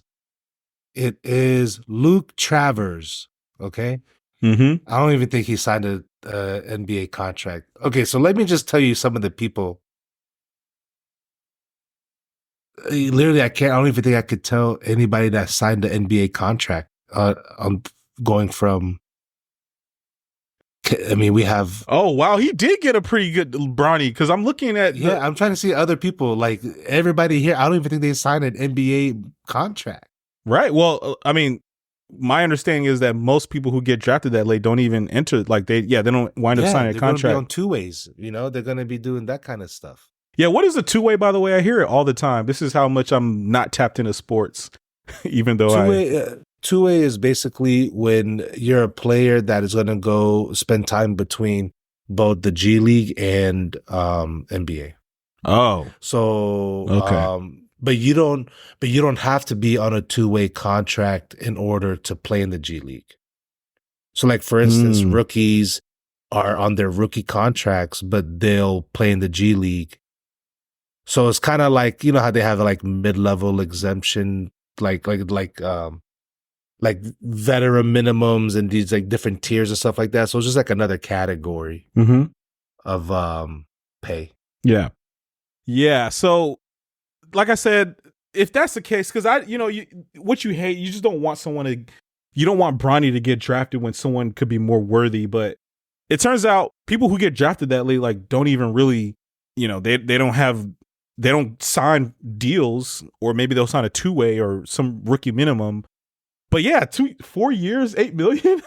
It is Luke Travers. Okay. Mm-hmm. I don't even think he signed a NBA contract. Okay, so let me just tell you some of the people. Literally, I don't even think I could tell anybody that signed the NBA contract. I'm going from. I mean, we have. Oh wow, he did get a pretty good Bronny because I'm looking at. I'm trying to see other people. Like everybody here, I don't even think they signed an NBA contract. Right. Well, I mean, my understanding is that most people who get drafted that late don't even enter. Like they don't wind up signing a contract. They're going to be on two ways. You know, they're going to be doing that kind of stuff. Yeah. What is a two-way, by the way? I hear it all the time. This is how much I'm not tapped into sports, even though two-way is basically when you're a player that is going to go spend time between both the G League and NBA. Oh. So, okay. But you don't have to be on a two-way contract in order to play in the G League. So like for instance, rookies are on their rookie contracts, but they'll play in the G League. So it's kind of like, you know how they have like mid-level exemption, like veteran minimums and these like different tiers and stuff like that. So it's just like another category of pay. Yeah. Yeah. So like I said, if that's the case, because what you hate, you just don't want you don't want Bronny to get drafted when someone could be more worthy. But it turns out people who get drafted that late, like, don't even really, they don't sign deals, or maybe they'll sign a two-way or some rookie minimum. But yeah, 4 years, $8 million.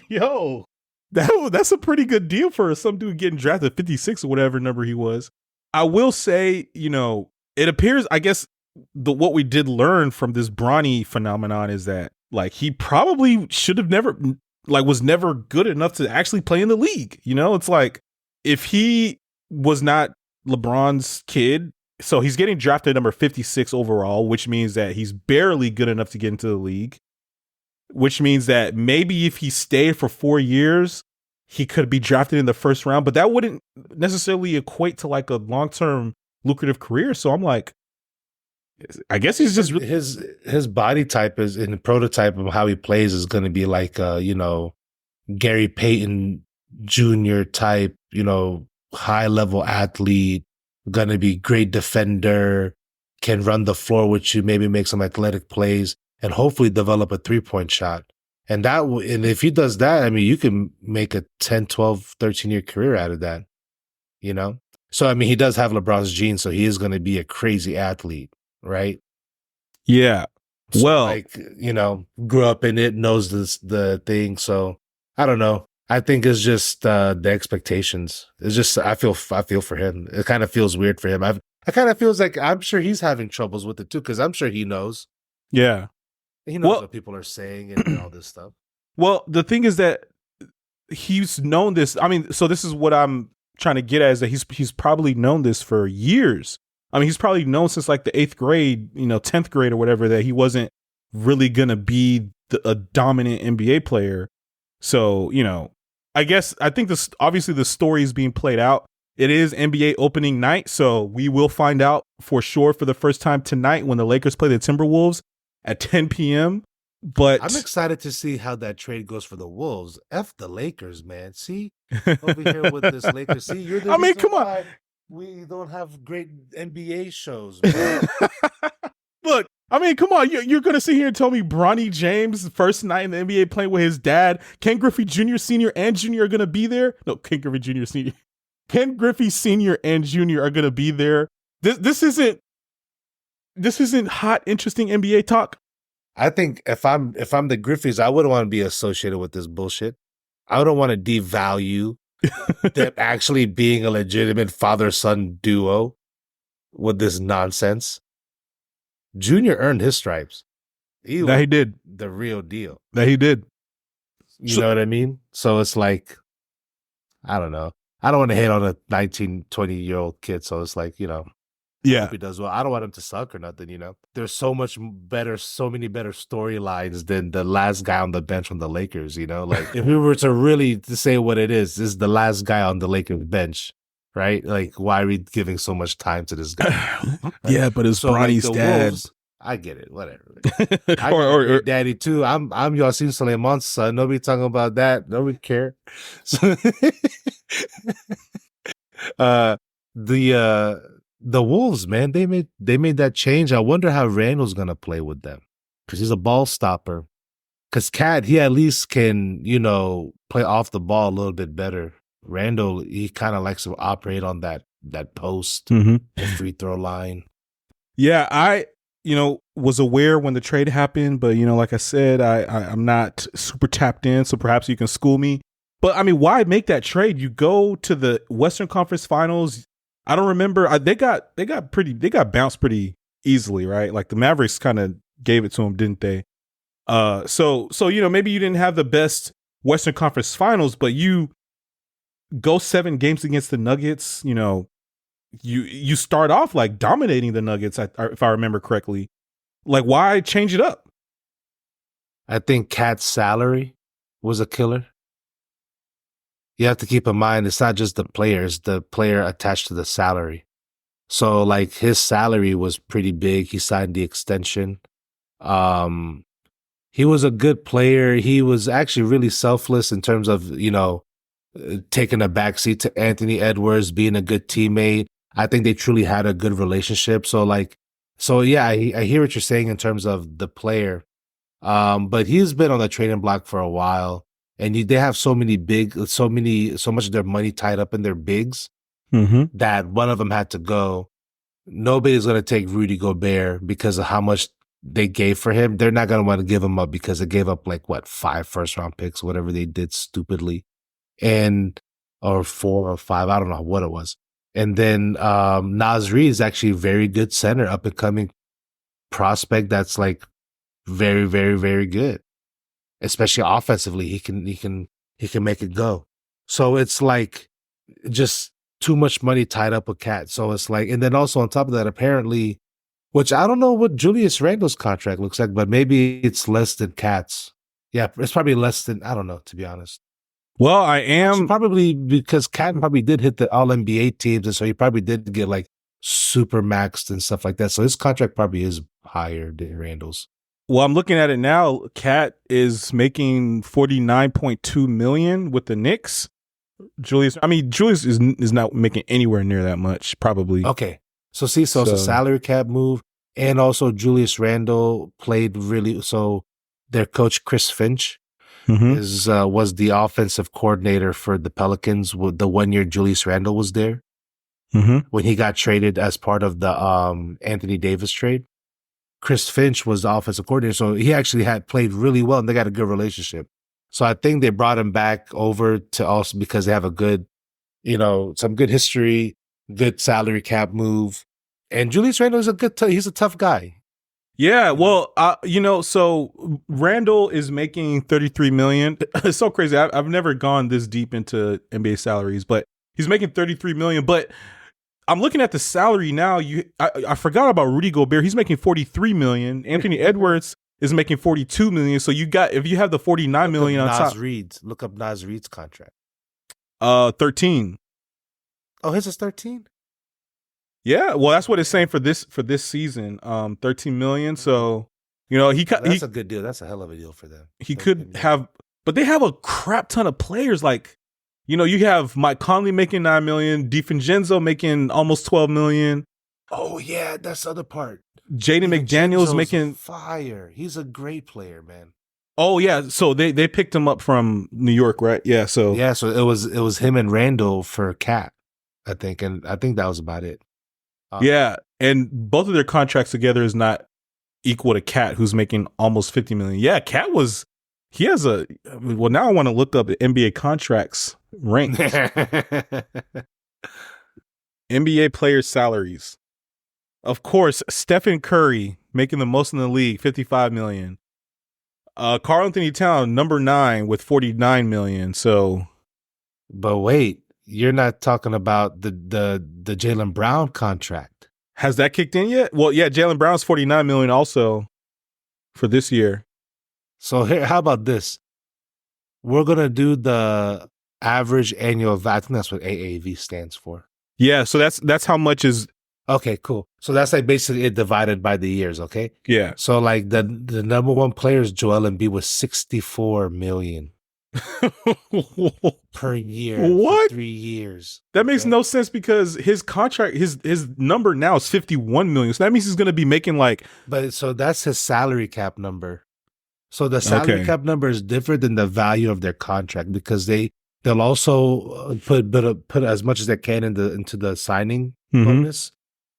Yo, that's a pretty good deal for some dude getting drafted 56 or whatever number he was. I will say, it appears, I guess, what we did learn from this Bronny phenomenon is that, like, he probably should have was never good enough to actually play in the league. It's like, if he was not LeBron's kid, so he's getting drafted number 56 overall, which means that he's barely good enough to get into the league, which means that maybe if he stayed for 4 years, he could be drafted in the first round, but that wouldn't necessarily equate to like a long-term lucrative career. So I'm like, I guess he's just his body type is in the prototype of how he plays is going to be like Gary Payton Jr. type, high level athlete, going to be great defender, can run the floor with you, maybe make some athletic plays, and hopefully develop a 3-point shot. And and if he does that, I mean, you can make a 10, 12, 13-year career out of that, So, I mean, he does have LeBron's genes, so he is going to be a crazy athlete, right? Yeah. So, well, grew up in it, knows the thing. So I don't know. I think it's just the expectations. It's just I feel for him. It kind of feels weird for him. I kind of feels like I'm sure he's having troubles with it too, because I'm sure he knows. Yeah. He knows what people are saying and all this stuff. Well, the thing is that he's known this. I mean, so this is what I'm trying to get at, is that he's probably known this for years. I mean, he's probably known since like the 8th grade, 10th grade or whatever, that he wasn't really going to be a dominant NBA player. So, I think this, obviously the story is being played out. It is NBA opening night. So we will find out for sure for the first time tonight when the Lakers play the Timberwolves at 10 p.m. But I'm excited to see how that trade goes for the Wolves. F the Lakers, man. See, over here with this Lakers. See, you're the reason come on. why we don't have great NBA shows, bro. Look, I mean, come on. You're going to sit here and tell me Bronny James, first night in the NBA playing with his dad, Ken Griffey Jr., Sr. and Jr. are going to be there? No, Ken Griffey Jr., Sr. Ken Griffey Sr. and Jr. are going to be there. This isn't hot, interesting NBA talk. I think if I'm the Griffeys, I wouldn't want to be associated with this bullshit. I don't want to devalue them actually being a legitimate father-son duo with this nonsense. Junior earned his stripes. He did. The real deal. That he did. You know what I mean? So it's like, I don't know. I don't want to hate on a 19, 20-year-old kid. So it's like, yeah, hope he does well. I don't want him to suck or nothing, There's so many better storylines than the last guy on the bench on the Lakers, Like, if we were to really to say what it is, this is the last guy on the Lakers bench, right? Like, why are we giving so much time to this guy? Yeah, but it's Bronny's dad. Wolves, I get it, whatever. or daddy too. I'm Yasin Suleiman's son. Nobody talking about that. Nobody care. So, the Wolves, man, they made that change. I wonder how Randall's gonna play with them, because he's a ball stopper. Because Cat, he at least can, play off the ball a little bit better. Randall, he kind of likes to operate on that post, the free throw line. Yeah, I was aware when the trade happened, but like I said, I'm not super tapped in, so perhaps you can school me. But I mean, why make that trade? You go to the Western Conference Finals. I don't remember. They got bounced pretty easily, right? Like the Mavericks kind of gave it to them, didn't they? So maybe you didn't have the best Western Conference Finals, but you go 7 games against the Nuggets. You start off like dominating the Nuggets, if I remember correctly. Like, why change it up? I think Cat's salary was a killer. You have to keep in mind, it's not just the players, the player attached to the salary. So, like, his salary was pretty big. He signed the extension. He was a good player. He was actually really selfless in terms of, taking a backseat to Anthony Edwards, being a good teammate. I think they truly had a good relationship. So yeah, I hear what you're saying in terms of the player. But he's been on the trading block for a while. And they have so much of their money tied up in their bigs that one of them had to go. Nobody's going to take Rudy Gobert because of how much they gave for him. They're not going to want to give him up because they gave up 5 first-round picks, whatever they did stupidly, or 4 or 5. I don't know what it was. And then Nasri is actually a very good center, up-and-coming prospect that's very, very, very good. Especially offensively, he can make it go. So it's just too much money tied up with Cat. So it's and then also on top of that, apparently, which I don't know what Julius Randle's contract looks like, but maybe it's less than Cat's. Yeah, it's probably less than, I don't know, to be honest. Well, I am probably because Cat probably did hit the All NBA teams, and so he probably did get super maxed and stuff like that. So his contract probably is higher than Randall's. Well, I'm looking at it now. Cat is making 49.2 million with the Knicks. Julius is not making anywhere near that much, probably. Okay. So it's a salary cap move. And also Julius Randle played so their coach Chris Finch was the offensive coordinator for the Pelicans the 1 year Julius Randle was there. When he got traded as part of the Anthony Davis trade. Chris Finch was the offensive coordinator, so he actually had played really well, and they got a good relationship. So I think they brought him back over to also because they have a good, some good history, good salary cap move. And Julius Randle is he's a tough guy. Yeah, well, so Randall is making 33 million. It's so crazy. I've never gone this deep into NBA salaries, but he's making 33 million. But I'm looking at the salary now. I forgot about Rudy Gobert. He's making 43 million. Anthony Edwards is making 42 million. So if you have the 49 million on top. Look up Nas Reed's contract. 13. Oh, his is 13? Yeah, well, that's what it's saying for this season. 13 million. So, that's a good deal. That's a hell of a deal for them. He could have, but they have a crap ton of players. Like, you have Mike Conley making 9 million, DiFincenzo making almost 12 million. Oh yeah, that's the other part. Jaden McDaniels making fire. He's a great player, man. Oh yeah, so they picked him up from New York, right? Yeah, so it was him and Randall for Cat, I think, and I think that was about it. Yeah, and both of their contracts together is not equal to Cat, who's making almost 50 million. Yeah, Cat now I want to look up the NBA contracts ranked. NBA players' salaries. Of course, Stephen Curry making the most in the league, 55 million. Karl Anthony Towns, number 9 with 49 million. So, but wait, you're not talking about the Jaylen Brown contract. Has that kicked in yet? Well, yeah, Jaylen Brown's 49 million also for this year. So here, how about this? We're gonna do the average annual value. I think that's what AAV stands for. Yeah, so that's how much is. Okay, cool. So that's like basically it divided by the years. Okay. Yeah. So like the number one player is Joel Embiid with 64 million per year. What? For 3 years. That makes no sense because his contract, his number now is 51 million. So that means he's going to be making like. But so that's his salary cap number. So the salary cap number is different than the value of their contract because they'll also put as much as they can into the signing bonus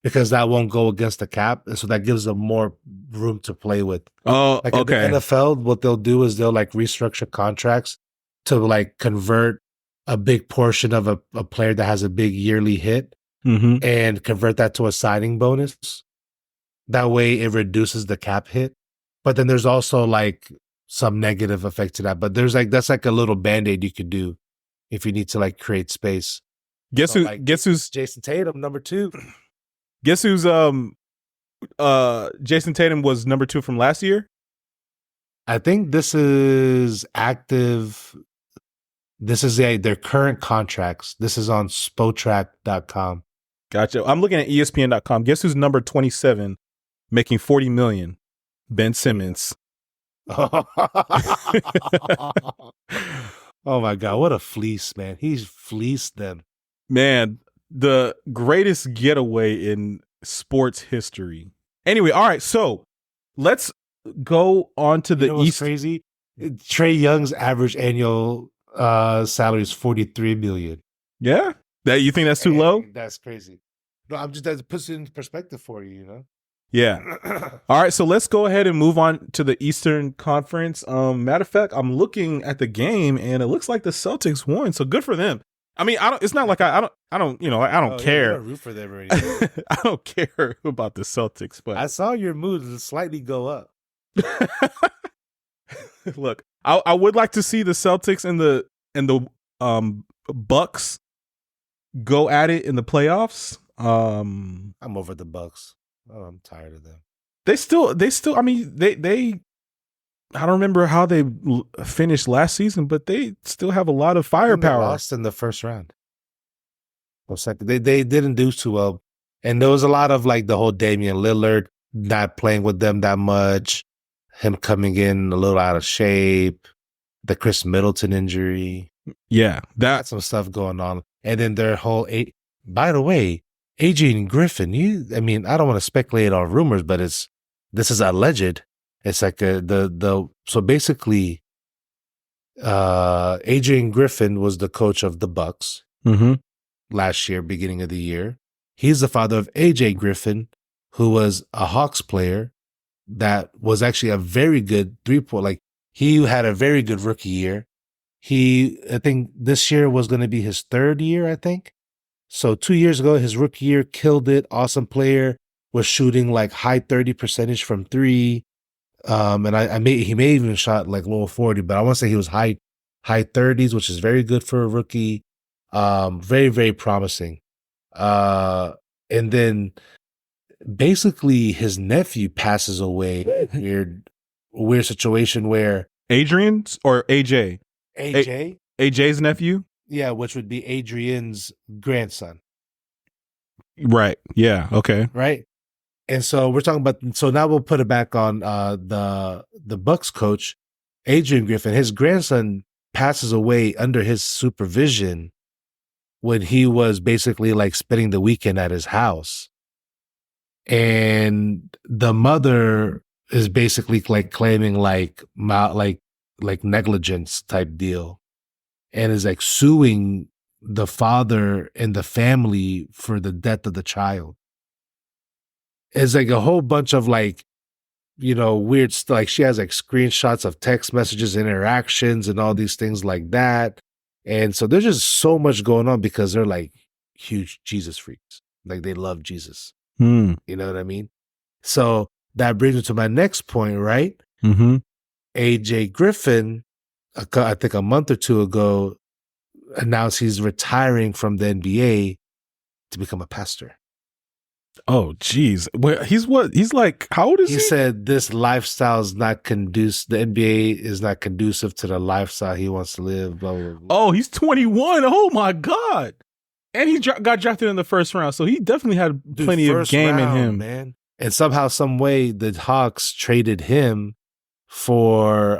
because that won't go against the cap, and so that gives them more room to play with. Oh, like in the NFL, what they'll do is they'll like restructure contracts to like convert a big portion of a player that has a big yearly hit and convert that to a signing bonus. That way, it reduces the cap hit. But then there's also like some negative effect to that. But that's like a little Band-Aid you could do if you need to like create space. Guess who's Jason Tatum, number 2. Guess who's Jason Tatum was number 2 from last year? I think this is active. This is their current contracts. This is on Spotrac.com. Gotcha. I'm looking at ESPN.com. Guess who's number 27 making 40 million? Ben Simmons. Oh my God, what a fleece, man. He's fleeced them. Man, the greatest getaway in sports history. Anyway, all right, so let's go on to the East. Crazy? Trae Young's average annual salary is $43 million. Yeah? You think that's too low? That's crazy. No, that puts it in perspective for you, Yeah. All right, so let's go ahead and move on to the Eastern Conference. Matter of fact, I'm looking at the game and it looks like the Celtics won, so good for them. I mean, it's not like I don't care. You don't root for them or anything. I don't care about the Celtics, but I saw your mood slightly go up. Look, I would like to see the Celtics and the Bucks go at it in the playoffs. I'm over the Bucks. Oh, I'm tired of them. They still. I mean, they. I don't remember how they finished last season, but they still have a lot of firepower. They lost in the first round. Well, second, they didn't do too well And there was a lot of like the whole Damian Lillard not playing with them that much, him coming in a little out of shape, the Chris Middleton injury. Yeah, Got some stuff going on. And then their whole by the way, Adrian Griffin, I mean, I don't want to speculate on rumors, but this is alleged. It's like so basically Adrian Griffin was the coach of the Bucks last year, beginning of the year. He's the father of AJ Griffin, who was a Hawks player that was actually a very good 3-point. Like he had a very good rookie year. I think this year was going to be his 3rd year, I think. So 2 years ago, his rookie year, killed it. Awesome player, was shooting like high 30% from 3. And he may even shot like low 40, but I want to say he was high 30s, which is very good for a rookie. Very, very promising. And then basically his nephew passes away. Weird situation where Adrian's or AJ? AJ's nephew? Yeah, which would be Adrian's grandson. Right. Yeah. Okay. Right. And so we're talking about, so now we'll put it back on the Bucks coach, Adrian Griffin. His grandson passes away under his supervision when he was basically like spending the weekend at his house. And the mother is basically like claiming like negligence type deal, and is like suing the father and the family for the death of the child. It's like a whole bunch of like, weird stuff. Like she has like screenshots of text messages, interactions, and all these things like that. And so there's just so much going on because they're like huge Jesus freaks. Like they love Jesus. You know what I mean? So that brings me to my next point, right? AJ Griffin, I think a month or two ago, announced he's retiring from the NBA to become a pastor. Oh, geez. Well, he's like, how old is he? He said this lifestyle is not conducive. The NBA is not conducive to the lifestyle he wants to live. Blah, blah, blah. Oh, he's 21. Oh my God. And he got drafted in the first round. So he definitely had plenty of game in him, man. And somehow, some way, the Hawks traded him for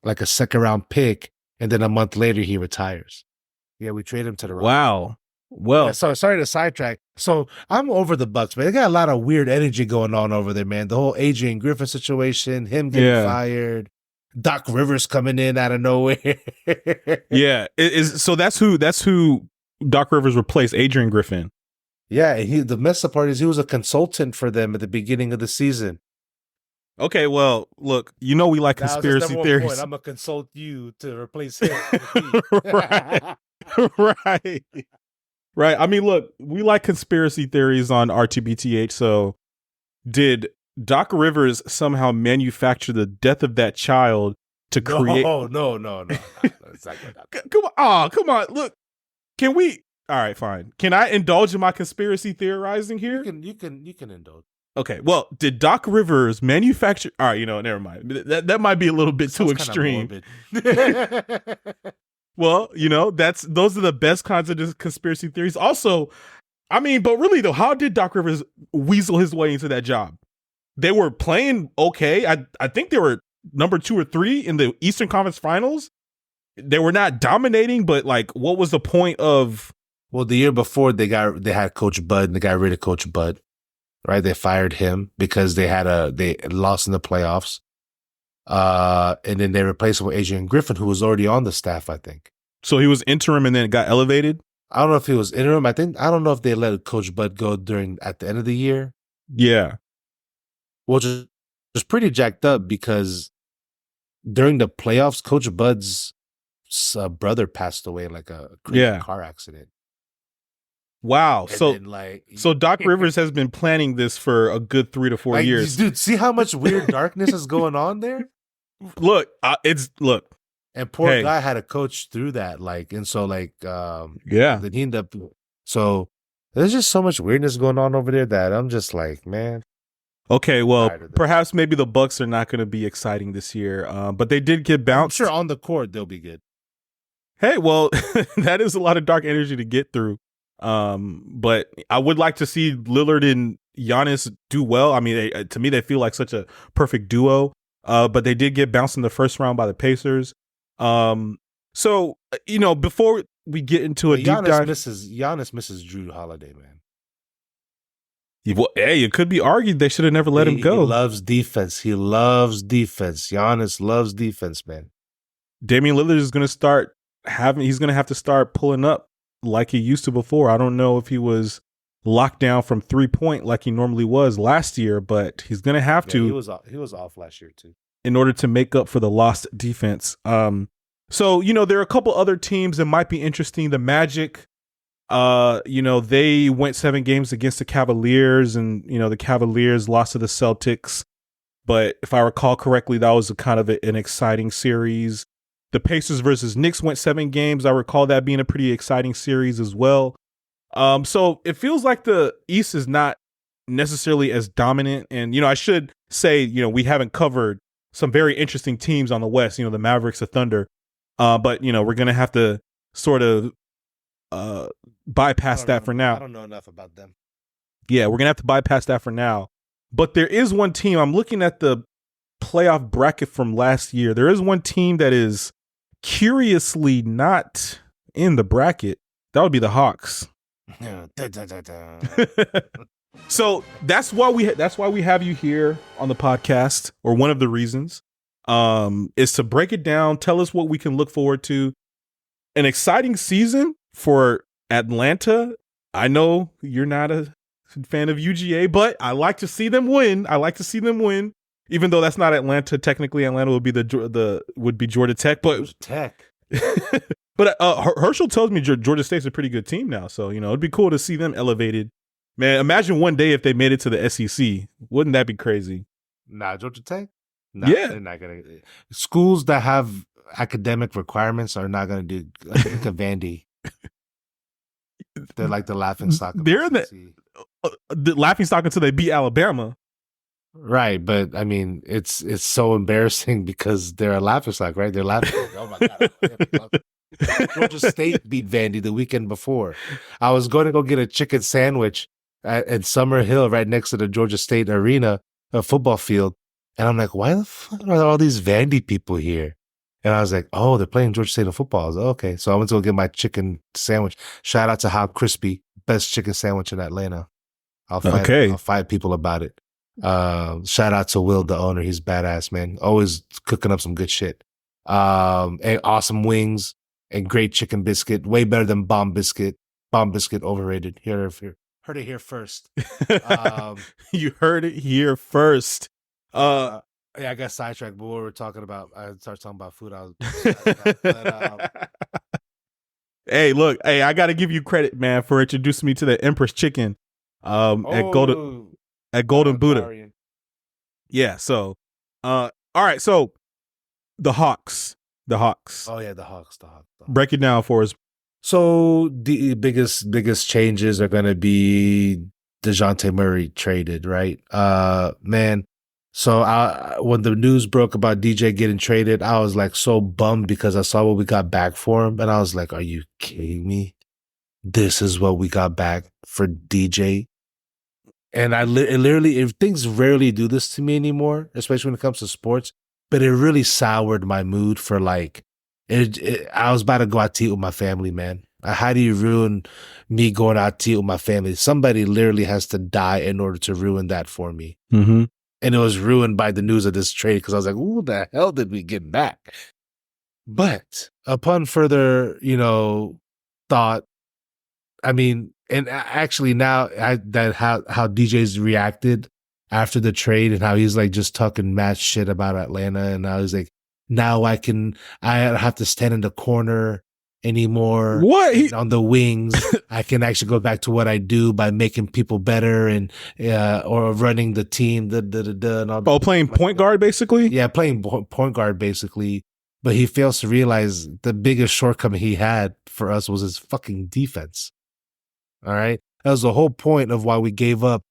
like a 2nd round pick. And then a month later, he retires. Yeah, we trade him to the Rockets. Wow. Well, yeah, so sorry to sidetrack. So I'm over the Bucks, man. They got a lot of weird energy going on over there, man. The whole Adrian Griffin situation, him getting fired, Doc Rivers coming in out of nowhere. Yeah, so that's who Doc Rivers replaced, Adrian Griffin. Yeah, and the messed up part is he was a consultant for them at the beginning of the season. Okay, well, look, we like conspiracy theories. Point. I'm gonna consult you to replace him. Right. Right. I mean, look, we like conspiracy theories on RTBTH. So did Doc Rivers somehow manufacture the death of that child to create? No. Exactly. Come on. Oh, come on. Look, can we? All right, fine. Can I indulge in my conspiracy theorizing here? You can indulge. Okay. Well, did Doc Rivers manufacture? All right, never mind. That might be a little bit too extreme. Well, those are the best kinds of conspiracy theories. Also, I mean, but really though, how did Doc Rivers weasel his way into that job? They were playing okay. I think they were number 2 or 3 in the Eastern Conference Finals. They were not dominating, but like, what was the point of? Well, the year before they had Coach Bud, and they got rid of Coach Bud, right? They fired him because they lost in the playoffs. And then they replaced him with Adrian Griffin, who was already on the staff, I think. So he was interim and then got elevated? I don't know if he was interim. I don't know if they let Coach Bud go at the end of the year. Yeah. Which was pretty jacked up because during the playoffs, Coach Bud's brother passed away in like a crazy car accident. Wow. And so Doc Rivers has been planning this for a good 3 to 4 years. Dude, see how much weird darkness is going on there? Look. And poor guy had to coach through that. Then he ended up. So there's just so much weirdness going on over there that I'm just like, man. Okay, well, perhaps maybe the Bucks are not going to be exciting this year, but they did get bounced. I'm sure on the court they'll be good. Hey, well, that is a lot of dark energy to get through. But I would like to see Lillard and Giannis do well. I mean, to me, they feel like such a perfect duo. But they did get bounced in the first round by the Pacers. So before we get into a deep dive, Giannis misses Drew Holiday, man. Well, hey, it could be argued they should have never let him go. He loves defense. Giannis loves defense, man. Damian Lillard is going to he's going to have to start pulling up like he used to before. I don't know if he was locked down from 3-point like he normally was last year, but he's going to have to. He was off last year too, in order to make up for the lost defense. So there are a couple other teams that might be interesting. The Magic, they went 7 games against the Cavaliers, and the Cavaliers lost to the Celtics. But if I recall correctly, that was kind of an exciting series. The Pacers versus Knicks went 7 games. I recall that being a pretty exciting series as well. So it feels like the East is not necessarily as dominant. And, I should say, we haven't covered some very interesting teams on the West, the Mavericks, the Thunder. But, we're going to have to sort of bypass that for now. I don't know enough about them. Yeah, we're going to have to bypass that for now. But there is one team. I'm looking at the playoff bracket from last year. There is one team that is curiously not in the bracket. That would be the Hawks. So that's why we have you here on the podcast, or one of the reasons, is to break it down, tell us what we can look forward to. An exciting season for Atlanta. I know you're not a fan of UGA, but I like to see them win. Even though that's not Atlanta. Technically, Atlanta would be Georgia Tech, but Georgia Tech. But Herschel tells me Georgia State's a pretty good team now, so it'd be cool to see them elevated. Man, imagine one day if they made it to the SEC. Wouldn't that be crazy? Nah, Georgia Tech? Nah, yeah. They're not going to. Schools that have academic requirements are not going to do like Vandy. They're like the laughing stock. They're in the laughing stock until they beat Alabama. Right, but I mean, it's so embarrassing because they're a laughing stock, right? They're laughing. Oh my God. Georgia State beat Vandy the weekend before. I was going to go get a chicken sandwich at Summer Hill, right next to the Georgia State arena, a football field. And I'm like, why the fuck are all these Vandy people here? And I was like, oh, they're playing Georgia State in football. I was like, okay. So I went to go get my chicken sandwich. Shout out to How Crispy, best chicken sandwich in Atlanta. I'll fight people about it. Shout out to Will, the owner. He's badass, man. Always cooking up some good shit. And awesome wings and great chicken biscuit. Way better than Bomb Biscuit. Bomb Biscuit overrated. Heard it here first. You heard it here first. Yeah, I got sidetracked, but what we were talking about, I started talking about food. Hey, look, I got to give you credit, man, for introducing me to the Empress Chicken at Golden Buddha. Sorry. Yeah, so, all right, so the Hawks. Oh, yeah, the Hawks. Break it down for us. So the biggest changes are going to be DeJounte Murray traded, right? Man. So when the news broke about DJ getting traded, I was like so bummed because I saw what we got back for him. And I was like, are you kidding me? This is what we got back for DJ. And if things rarely do this to me anymore, especially when it comes to sports, but it really soured my mood for I was about to go out to eat with my family, man. How do you ruin me going out to eat with my family? Somebody literally has to die in order to ruin that for me. Mm-hmm. And it was ruined by the news of this trade because I was like, "Who the hell did we get back?" But upon further, thought, I mean, and actually now how DJ's reacted after the trade and how he's like just talking mad shit about Atlanta, and I was like, now I don't have to stand in the corner anymore. What? On the wings, I can actually go back to what I do by making people better and or running the team. And all playing point guard basically. Yeah, playing point guard basically. But he fails to realize the biggest shortcoming he had for us was his fucking defense. All right, that was the whole point of why we gave up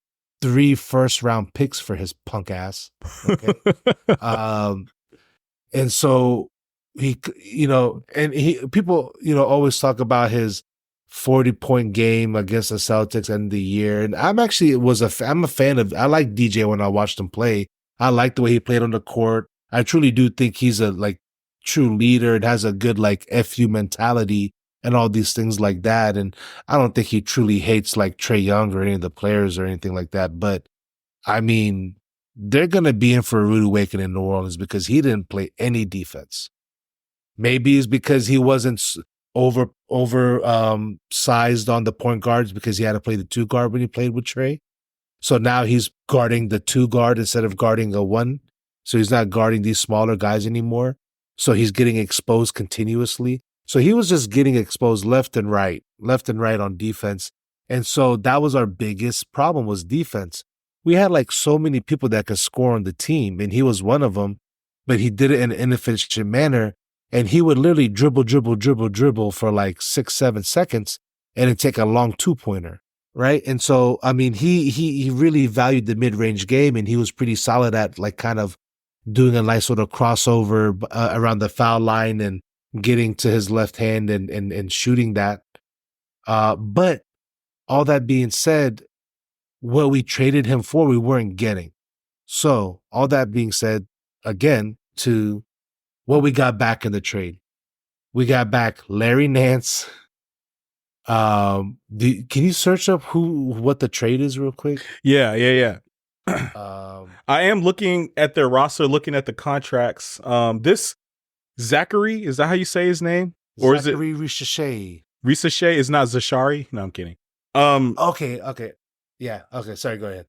3 first-round picks for his punk ass. Okay, and so. People, always talk about his 40-point game against the Celtics end of the year. And I'm a fan of, I like DJ when I watched him play. I like the way he played on the court. I truly do think he's a like true leader and has a good like FU mentality and all these things like that. And I don't think he truly hates like Trae Young or any of the players or anything like that. But I mean, they're going to be in for a rude awakening in New Orleans because he didn't play any defense. Maybe it's because he wasn't sized on the point guards because he had to play the 2 guard when he played with Trae. So now he's guarding the 2 guard instead of guarding a 1. So he's not guarding these smaller guys anymore. So he's getting exposed continuously. So he was just getting exposed left and right on defense. And so that was our biggest problem was defense. We had like so many people that could score on the team, and he was one of them, but he did it in an inefficient manner. And he would literally dribble for like 6-7 seconds and then take a long 2-pointer. Right. And so, I mean, he really valued the mid-range game, and he was pretty solid at like kind of doing a nice sort of crossover around the foul line and getting to his left hand and shooting that. But all that being said, what we traded him for, we weren't getting. So all that being said, again, to what we got back in the trade, we got back Larry Nance. Can you search up what the trade is real quick? Yeah. I am looking at their roster, looking at the contracts. This Zachary, is that how you say his name? Or Zachary is it Richichet? Richichet is not Zachary. No, I'm kidding. Okay. Yeah. Okay. Sorry. Go ahead.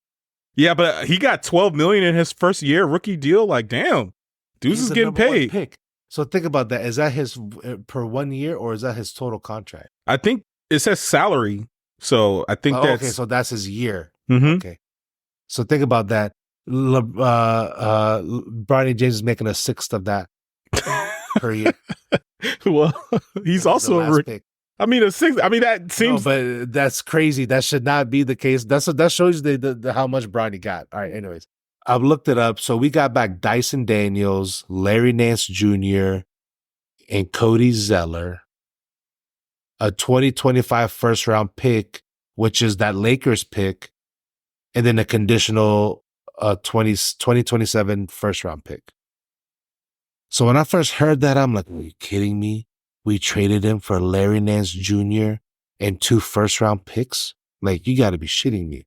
Yeah, but he got $12 million in his first year rookie deal. Like, damn, dudes is getting paid. Pick. So think about that. Is that his per 1 year or is that his total contract? I think it says salary. So I think that's okay. So that's his year. Mm-hmm. Okay. So think about that. Bronny James is making 1/6 of that per year. Well, he's also a pick. I mean, that seems. No, but that's crazy. That should not be the case. That shows the how much Bronny got. All right. Anyways, I've looked it up. So we got back Dyson Daniels, Larry Nance Jr., and Cody Zeller, a 2025 first round pick, which is that Lakers pick, and then a conditional 2027 first round pick. So when I first heard that, I'm like, are you kidding me? We traded him for Larry Nance Jr. and 2 first round picks? Like, you got to be shitting me.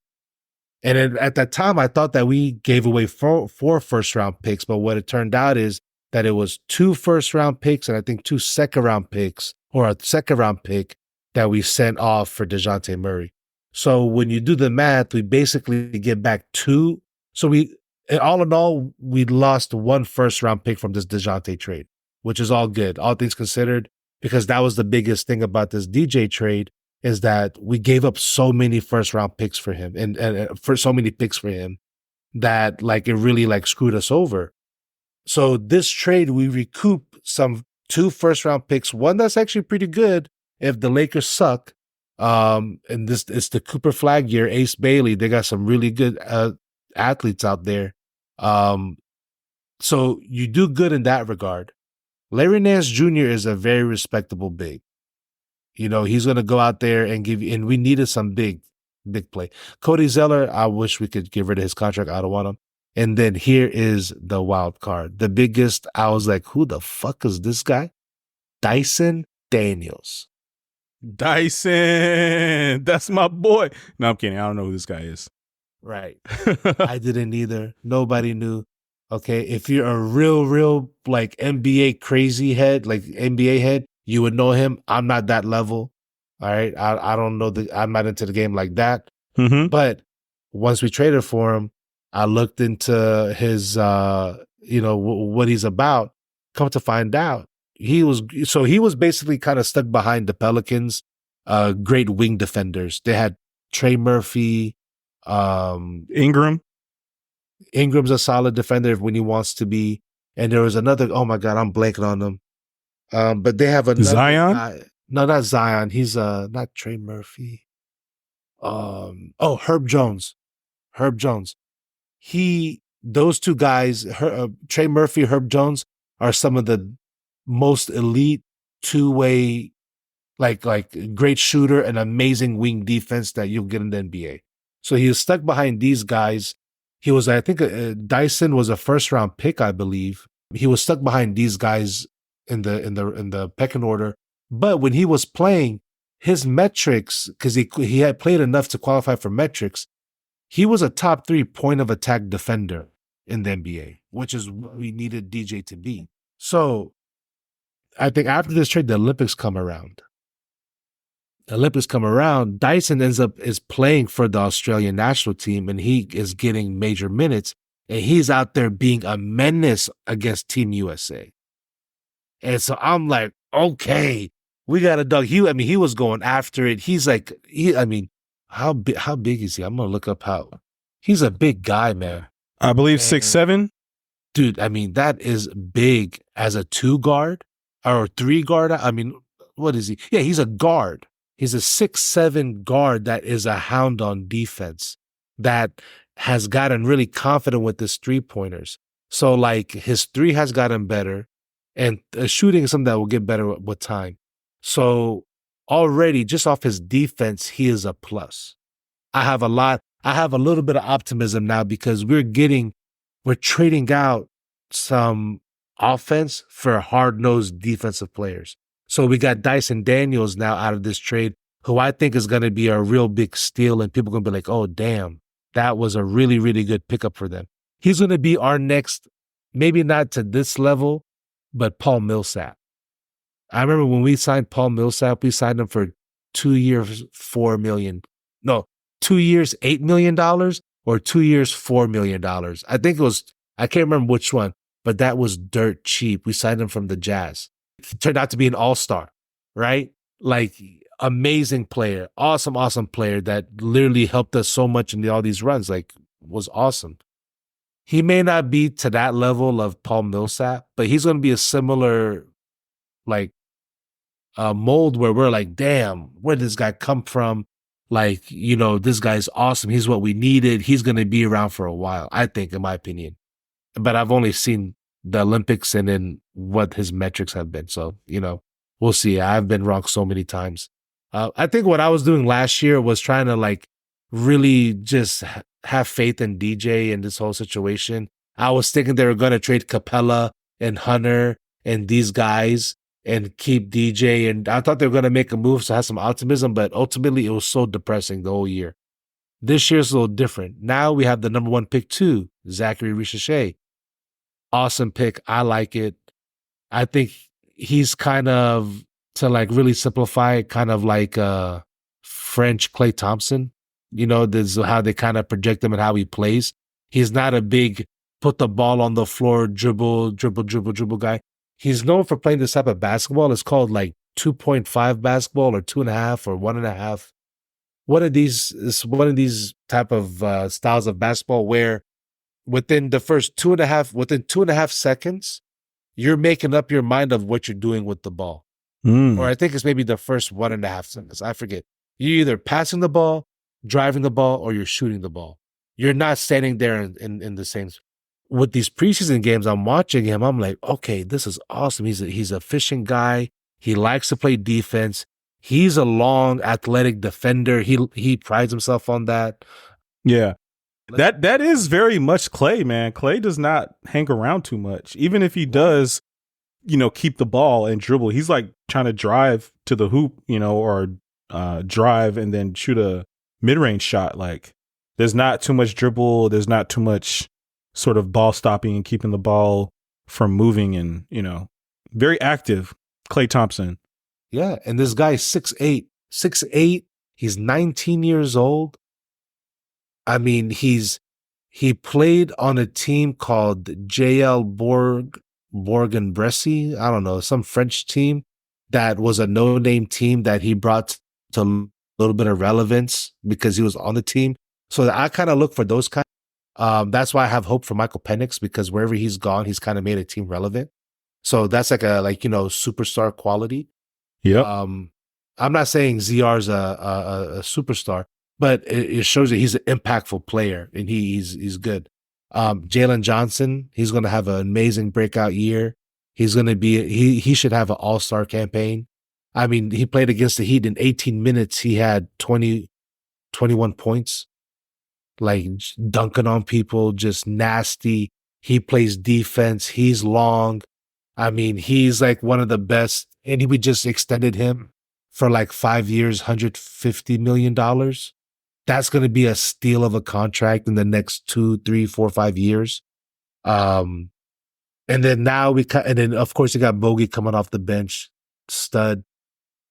And at that time, I thought that we gave away 4 first round picks, but what it turned out is that it was 2 first round picks and I think 2 second round picks, or a second round pick that we sent off for DeJounte Murray. So when you do the math, we basically get back 2. So all in all, we lost 1 first round pick from this DeJounte trade, which is all good, all things considered, because that was the biggest thing about this DJ trade is that we gave up so many first round picks for him and for so many picks for him that like it really like screwed us over. So this trade, we recoup some 2 first round picks, one that's actually pretty good if the Lakers suck. And this it's the Cooper Flag year, Ace Bailey. They got some really good athletes out there. So you do good in that regard. Larry Nance Jr. is a very respectable big. You know, he's going to go out there and give you, and we needed some big play. Cody Zeller, I wish we could get rid of his contract. I don't want him. And then here is the wild card. The biggest, I was like, who the fuck is this guy? Dyson Daniels. Dyson, that's my boy. No, I'm kidding. I don't know who this guy is. Right. I didn't either. Nobody knew. Okay. If you're a real like NBA crazy head, like NBA head, you would know him. I'm not that level. All right. I don't know I'm not into the game like that. Mm-hmm. But once we traded for him, I looked into his, what he's about. Come to find out, he was basically kind of stuck behind the Pelicans, great wing defenders. They had Trey Murphy, Ingram. Ingram's a solid defender when he wants to be. And there was another, oh my God, I'm blanking on them. But they have another Zion? guy. No, not Zion. He's not Trey Murphy. Herb Jones. Those 2 guys, Trey Murphy, Herb Jones, are some of the most elite 2-way, like great shooter and amazing wing defense that you'll get in the NBA. So he was stuck behind these guys. He was, I think, Dyson was a first round pick, I believe. He was stuck behind these guys in the pecking order. But when he was playing, his metrics, because he had played enough to qualify for metrics, he was a top 3 point of attack defender in the NBA, which is what we needed DJ to be. So I think after this trade, the Olympics come around. Dyson is playing for the Australian national team, and he is getting major minutes, and he's out there being a menace against Team USA. And so I'm like, okay, we got a dog. He was going after it. He's like, how big is he? I'm gonna look up how. He's a big guy, man. I believe 6'7". Dude, I mean, that is big as a 2 guard or 3 guard. I mean, what is he? Yeah, he's a guard. He's a 6'7" guard that is a hound on defense, that has gotten really confident with his 3-pointers. So like his 3 has gotten better, and shooting is something that will get better with time. So already just off his defense, he is a plus. I have a little bit of optimism now because we're trading out some offense for hard-nosed defensive players. So we got Dyson Daniels now out of this trade, who I think is going to be a real big steal, and people are going to be like, oh, damn, that was a really, really good pickup for them. He's going to be our next, maybe not to this level, but Paul Millsap. I remember when we signed Paul Millsap, we signed him for 2 years, $4 million. No, 2 years, $8 million, or 2 years, $4 million. I think it was, I can't remember which one, but that was dirt cheap. We signed him from the Jazz. It turned out to be an all-star, right? Like, amazing player, awesome player that literally helped us so much in all these runs, like, was awesome. He may not be to that level of Paul Millsap, but he's going to be a similar, like, mold where we're like, damn, where did this guy come from? Like, this guy's awesome. He's what we needed. He's going to be around for a while, I think, in my opinion. But I've only seen the Olympics and then what his metrics have been. So, we'll see. I've been wrong so many times. I think what I was doing last year was trying to like really just have faith in DJ and this whole situation. I was thinking they were going to trade Capella and Hunter and these guys and keep DJ. And I thought they were going to make a move to have some optimism, but ultimately it was so depressing the whole year. This year's a little different. Now we have the number 1 pick too, Zachary Richichet. Awesome pick. I like it. I think he's kind of, to like really simplify it, kind of like French Klay Thompson. This is how they kind of project him and how he plays. He's not a big put the ball on the floor, dribble guy. He's known for playing this type of basketball. It's called like 2.5 basketball or 2.5 or 1.5. One of these type of styles of basketball where within the first 2.5 seconds, you're making up your mind of what you're doing with the ball. Or I think it's maybe the first 1.5 seconds. I forget. You're either passing the ball, driving the ball, or you're shooting the ball. You're not standing there in the same. With these preseason games, I'm watching him. I'm like, okay, this is awesome. He's a efficient guy. He likes to play defense. He's a long, athletic defender. He prides himself on that. Yeah. That is very much Klay, man. Klay does not hang around too much. Even if he does, keep the ball and dribble, he's like trying to drive to the hoop, or drive and then shoot a mid-range shot. Like, there's not too much dribble. There's not too much sort of ball stopping and keeping the ball from moving, and, very active Klay Thompson. Yeah. And this guy's 6'8". He's 19 years old. I mean, he played on a team called JL Bourg-en-Bresse. I don't know, some French team that was a no-name team that he brought to a little bit of relevance because he was on the team. So I kind of look for those kind. That's why I have hope for Michael Penix, because wherever he's gone, he's kind of made a team relevant. So that's like superstar quality. Yep. I'm not saying ZR's a superstar, but it shows that he's an impactful player and he's good. Jalen Johnson, he's going to have an amazing breakout year. He's going to be, he should have an all-star campaign. I mean, he played against the Heat in 18 minutes. He had 21 points, like dunking on people, just nasty. He plays defense. He's long. I mean, he's like one of the best. And we just extended him for like 5 years, $150 million. That's going to be a steal of a contract in the next 2, 3, 4, 5 years. And then now and then of course you got Bogey coming off the bench, stud.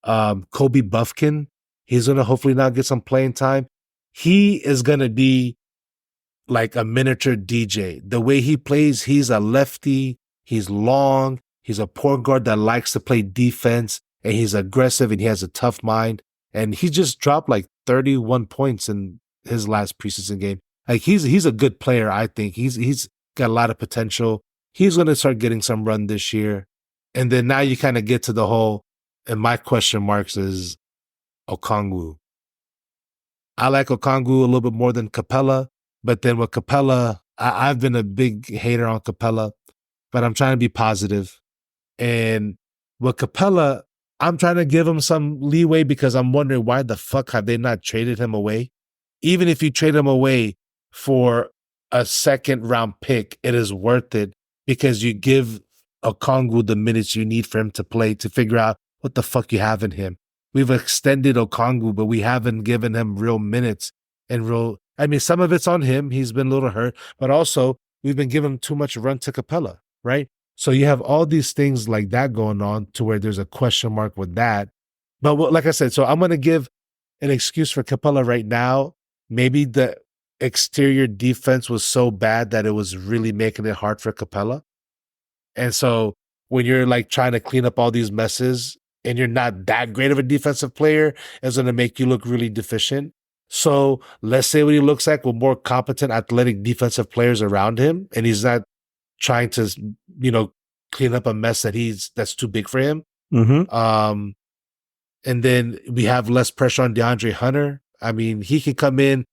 Kobe Buffkin, he's going to hopefully now get some playing time. He is going to be like a miniature DJ. The way he plays, he's a lefty, he's long, he's a point guard that likes to play defense, and he's aggressive and he has a tough mind. And he just dropped like 31 points in his last preseason game. Like he's a good player, I think. He's got a lot of potential. He's going to start getting some run this year. And then now you kind of get to the whole, and my question marks is Okongwu. I like Okongwu a little bit more than Capella, but then with Capella, I've been a big hater on Capella, but I'm trying to be positive. And with Capella, I'm trying to give him some leeway because I'm wondering why the fuck have they not traded him away? Even if you trade him away for a second round pick, it is worth it because you give Okongwu the minutes you need for him to play to figure out what the fuck you have in him. We've extended Okongwu, but we haven't given him real minutes and real. I mean, some of it's on him. He's been a little hurt, but also we've been giving him too much run to Capella, right? So you have all these things like that going on to where there's a question mark with that. But like I said, so I'm going to give an excuse for Capella right now. Maybe the exterior defense was so bad that it was really making it hard for Capella. And so when you're like trying to clean up all these messes and you're not that great of a defensive player, it's going to make you look really deficient. So let's say what he looks like with more competent, athletic defensive players around him, and he's not trying to, clean up a mess that's too big for him. Mm-hmm. And then we have less pressure on DeAndre Hunter. I mean, he can come in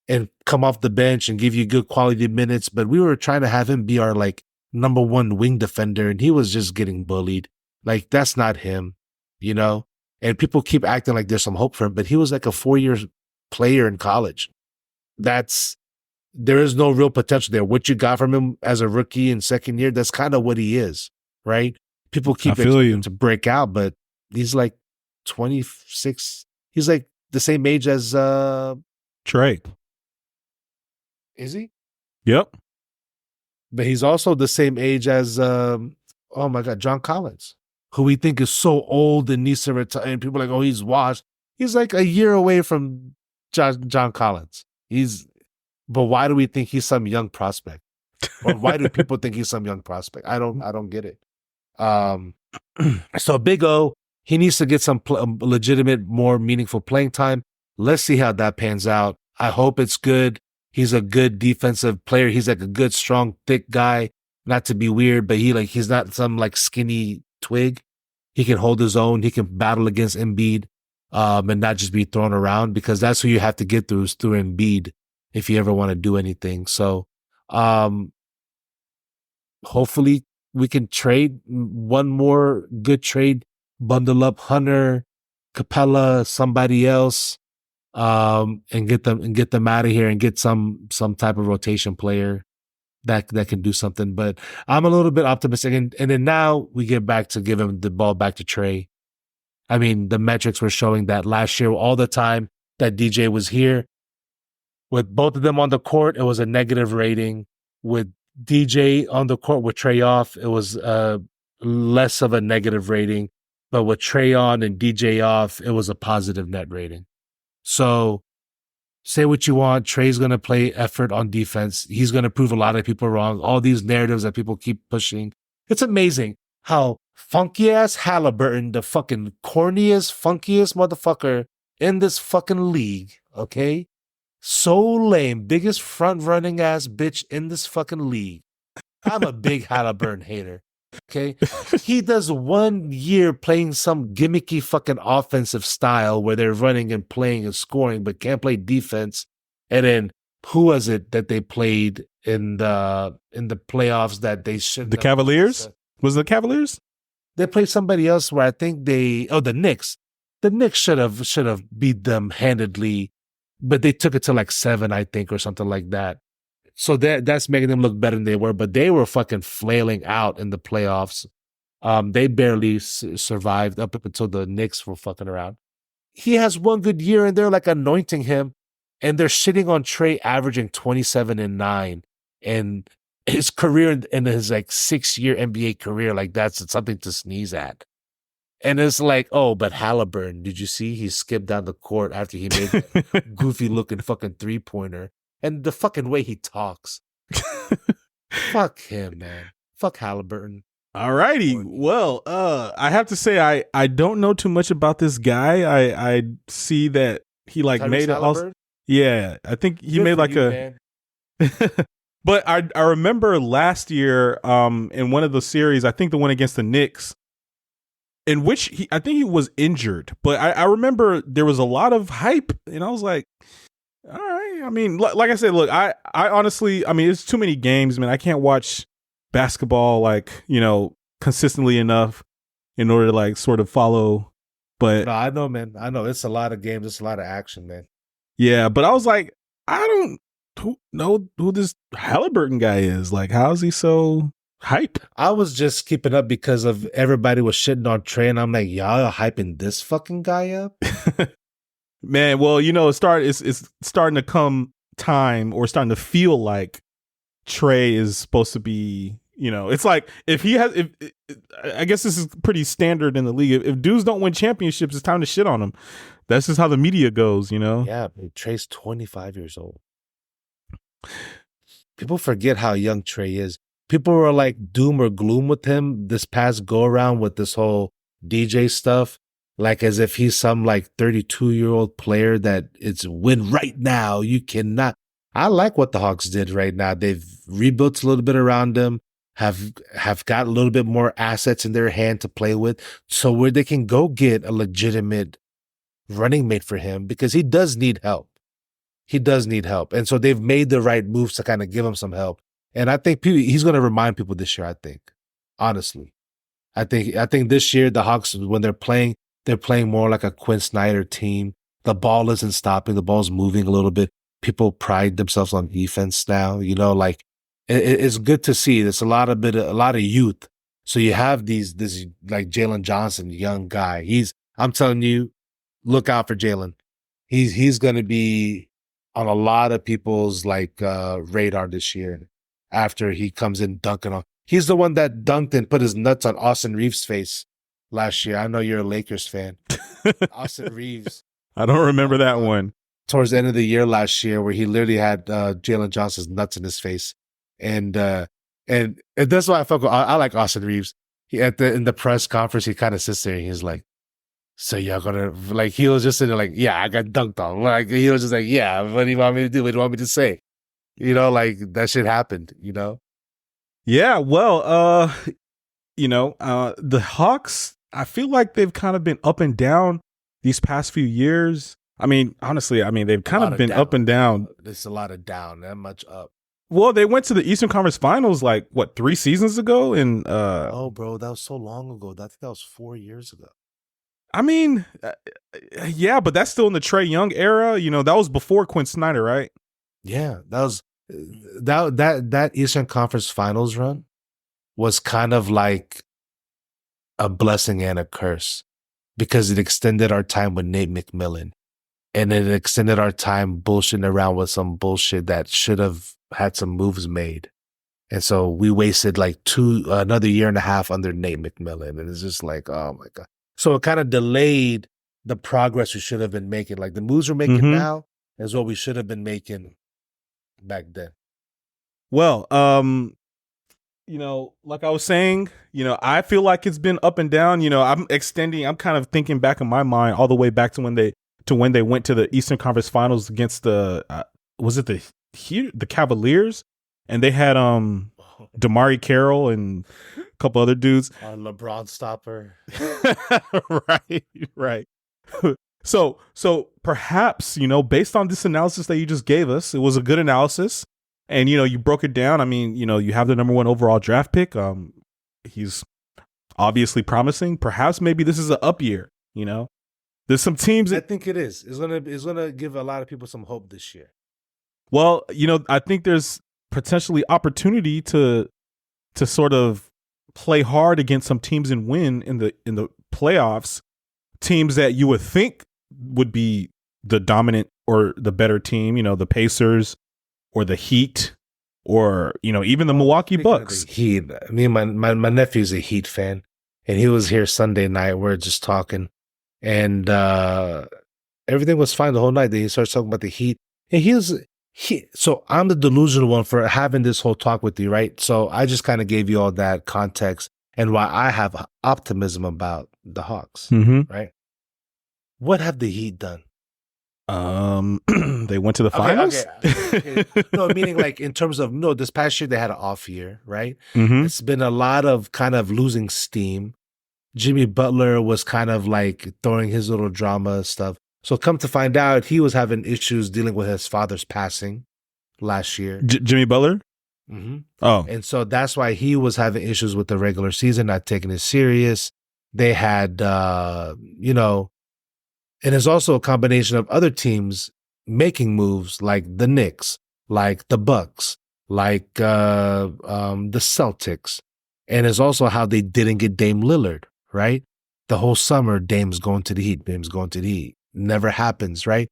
and come off the bench and give you good quality minutes, but we were trying to have him be our like number one wing defender, and he was just getting bullied. Like, that's not him, And people keep acting like there's some hope for him, but he was like a 4-year player in college. There is no real potential there. What you got from him as a rookie in second year, that's kind of what he is, right? People keep expecting him to break out, but he's like 26. He's like the same age as Trey. Is he? Yep. But he's also the same age as John Collins, who we think is so old and needs to retire. And people are like, oh, he's washed. He's like a year away from John Collins. But why do we think he's some young prospect? Or why do people think he's some young prospect? I don't get it. So Big O, he needs to get some legitimate, more meaningful playing time. Let's see how that pans out. I hope it's good. He's a good defensive player. He's like a good, strong, thick guy. Not to be weird, but he's not some like skinny twig. He can hold his own. He can battle against Embiid, and not just be thrown around, because that's who you have to get through is through Embiid if you ever want to do anything. So, hopefully we can trade one more good trade, bundle up Hunter, Capella, somebody else, and get them out of here and get some type of rotation player that can do something. But I'm a little bit optimistic. And then now we get back to giving the ball back to Trey. I mean, the metrics were showing that last year, all the time that DJ was here, with both of them on the court, it was a negative rating. With DJ on the court with Trey off, it was less of a negative rating. But with Trey on and DJ off, it was a positive net rating. So say what you want. Trey's going to play effort on defense. He's going to prove a lot of people wrong. All these narratives that people keep pushing. It's amazing how funky-ass Halliburton, the fucking corniest, funkiest motherfucker in this fucking league, okay? So lame. Biggest front-running ass bitch in this fucking league. I'm a big Halliburton hater. Okay. He does 1 year playing some gimmicky fucking offensive style where they're running and playing and scoring, but can't play defense. And then who was it that they played in the playoffs that they should? The Cavaliers? Was it the Cavaliers? They played somebody else where I think the Knicks. The Knicks should have beat them handedly, but they took it to like 7, I think, or something like that. So that's making them look better than they were, but they were fucking flailing out in the playoffs. They barely survived up until the Knicks were fucking around. He has one good year and they're like anointing him, and they're shitting on Trey averaging 27 and 9, and his career in his like 6-year NBA career, like that's something to sneeze at. And it's like, oh, but Halliburton, did you see he skipped down the court after he made that goofy looking fucking 3-pointer? And the fucking way he talks. Fuck him, man. Fuck Halliburton. All righty. Well, I have to say I don't know too much about this guy. I see that he like made it also. Yeah, I think he made like a But I remember last year in one of the series, I think the one against the Knicks, in which I think he was injured, but I remember there was a lot of hype, and I was like, all right. I mean, like I said, look, I honestly, I mean, it's too many games, man. I can't watch basketball like, consistently enough in order to like sort of follow. But no, I know, man. I know it's a lot of games, it's a lot of action, man. Yeah, but I was like, I don't know who this Halliburton guy is. Like, how is he so hype? I was just keeping up because of everybody was shitting on Trey, and I'm like, y'all are hyping this fucking guy up? Man, well, it's starting to come time, or starting to feel like Trey is supposed to be, it's like if I guess this is pretty standard in the league. If dudes don't win championships, it's time to shit on them. That's just how the media goes, Yeah, Trey's 25 years old. People forget how young Trey is. People were like doom or gloom with him this past go around with this whole DJ stuff. Like as if he's some like 32-year-old player that it's win right now. You cannot. I like what the Hawks did right now. They've rebuilt a little bit around him, have got a little bit more assets in their hand to play with, so where they can go get a legitimate running mate for him, because he does need help. He does need help. And so they've made the right moves to kind of give him some help. And I think he's going to remind people this year, I think. Honestly. I think this year the Hawks, when they're playing more like a Quinn Snyder team. The ball isn't stopping. The ball's moving a little bit. People pride themselves on defense now. Like it's good to see. There's a lot of youth. So you have this like Jalen Johnson, young guy. I'm telling you, look out for Jalen. He's going to be on a lot of people's like radar this year after he comes in dunking on. He's the one that dunked and put his nuts on Austin Reeves' face last year. I know you're a Lakers fan. Austin Reeves. I don't remember that one. Towards the end of the year last year, where he literally had Jalen Johnson's nuts in his face, and that's why I like Austin Reeves. In the press conference, he kind of sits there and he's like, "So y'all gonna like?" He was just sitting there like, "Yeah, I got dunked on." Like he was just like, "Yeah, what do you want me to do? What do you want me to say?" Like that shit happened. Yeah. Well, the Hawks, I feel like they've kind of been up and down these past few years. I mean, honestly, they've kind of been down. Up and down. There's a lot of down, not much up. Well, they went to the Eastern Conference Finals like 3 seasons ago, and oh, bro, that was so long ago. I think that was 4 years ago. I mean, yeah, but that's still in the Trae Young era. That was before Quinn Snyder, right? Yeah, that was that Eastern Conference Finals run was kind of like a blessing and a curse, because it extended our time with Nate McMillan, and it extended our time bullshitting around with some bullshit that should have had some moves made. And so we wasted like another year and a half under Nate McMillan. And it's just like, oh my God. So it kind of delayed the progress we should have been making. Like the moves we're making now is what we should have been making back then. Well, like I was saying, I feel like it's been up and down. I'm kind of thinking back in my mind all the way back to when they went to the Eastern Conference Finals against the Cavaliers, and they had DeMarre Carroll and a couple other dudes. LeBron stopper. Right. So perhaps, based on this analysis that you just gave us, it was a good analysis. And, you broke it down. I mean, you have the number 1 overall draft pick. He's obviously promising. Perhaps maybe this is an up year. You know, there's some teams I that, think it is. It's gonna give a lot of people some hope this year. well, you know, I think there's potentially opportunity to sort of play hard against some teams and win in the playoffs. Teams that you would think would be the dominant or the better team, you know, the Pacers or the Heat or, you know, even the Milwaukee Bucks. Heat. Me and my nephew's a Heat fan, and he was here Sunday night. We're just talking, and everything was fine the whole night. Then he starts talking about the Heat, and so I'm the delusional one for having this whole talk with you, right? So I just kind of gave you all that context and why I have optimism about the Hawks, right? What have the Heat done? They went to the finals. Okay. No, meaning like in terms of this past year they had an off year, right? Mm-hmm. It's been a lot of kind of losing steam. Jimmy Butler was kind of like throwing his little drama stuff. So come to find out, he was having issues dealing with his father's passing last year. Jimmy Butler? Mm-hmm. Oh. And so that's why he was having issues with the regular season, not taking it serious. They had, and it's also a combination of other teams making moves like the Knicks, like the Bucks, like the Celtics. And it's also how they didn't get Dame Lillard, right? The whole summer, Dame's going to the Heat, Dame's going to the Heat. Never happens, right?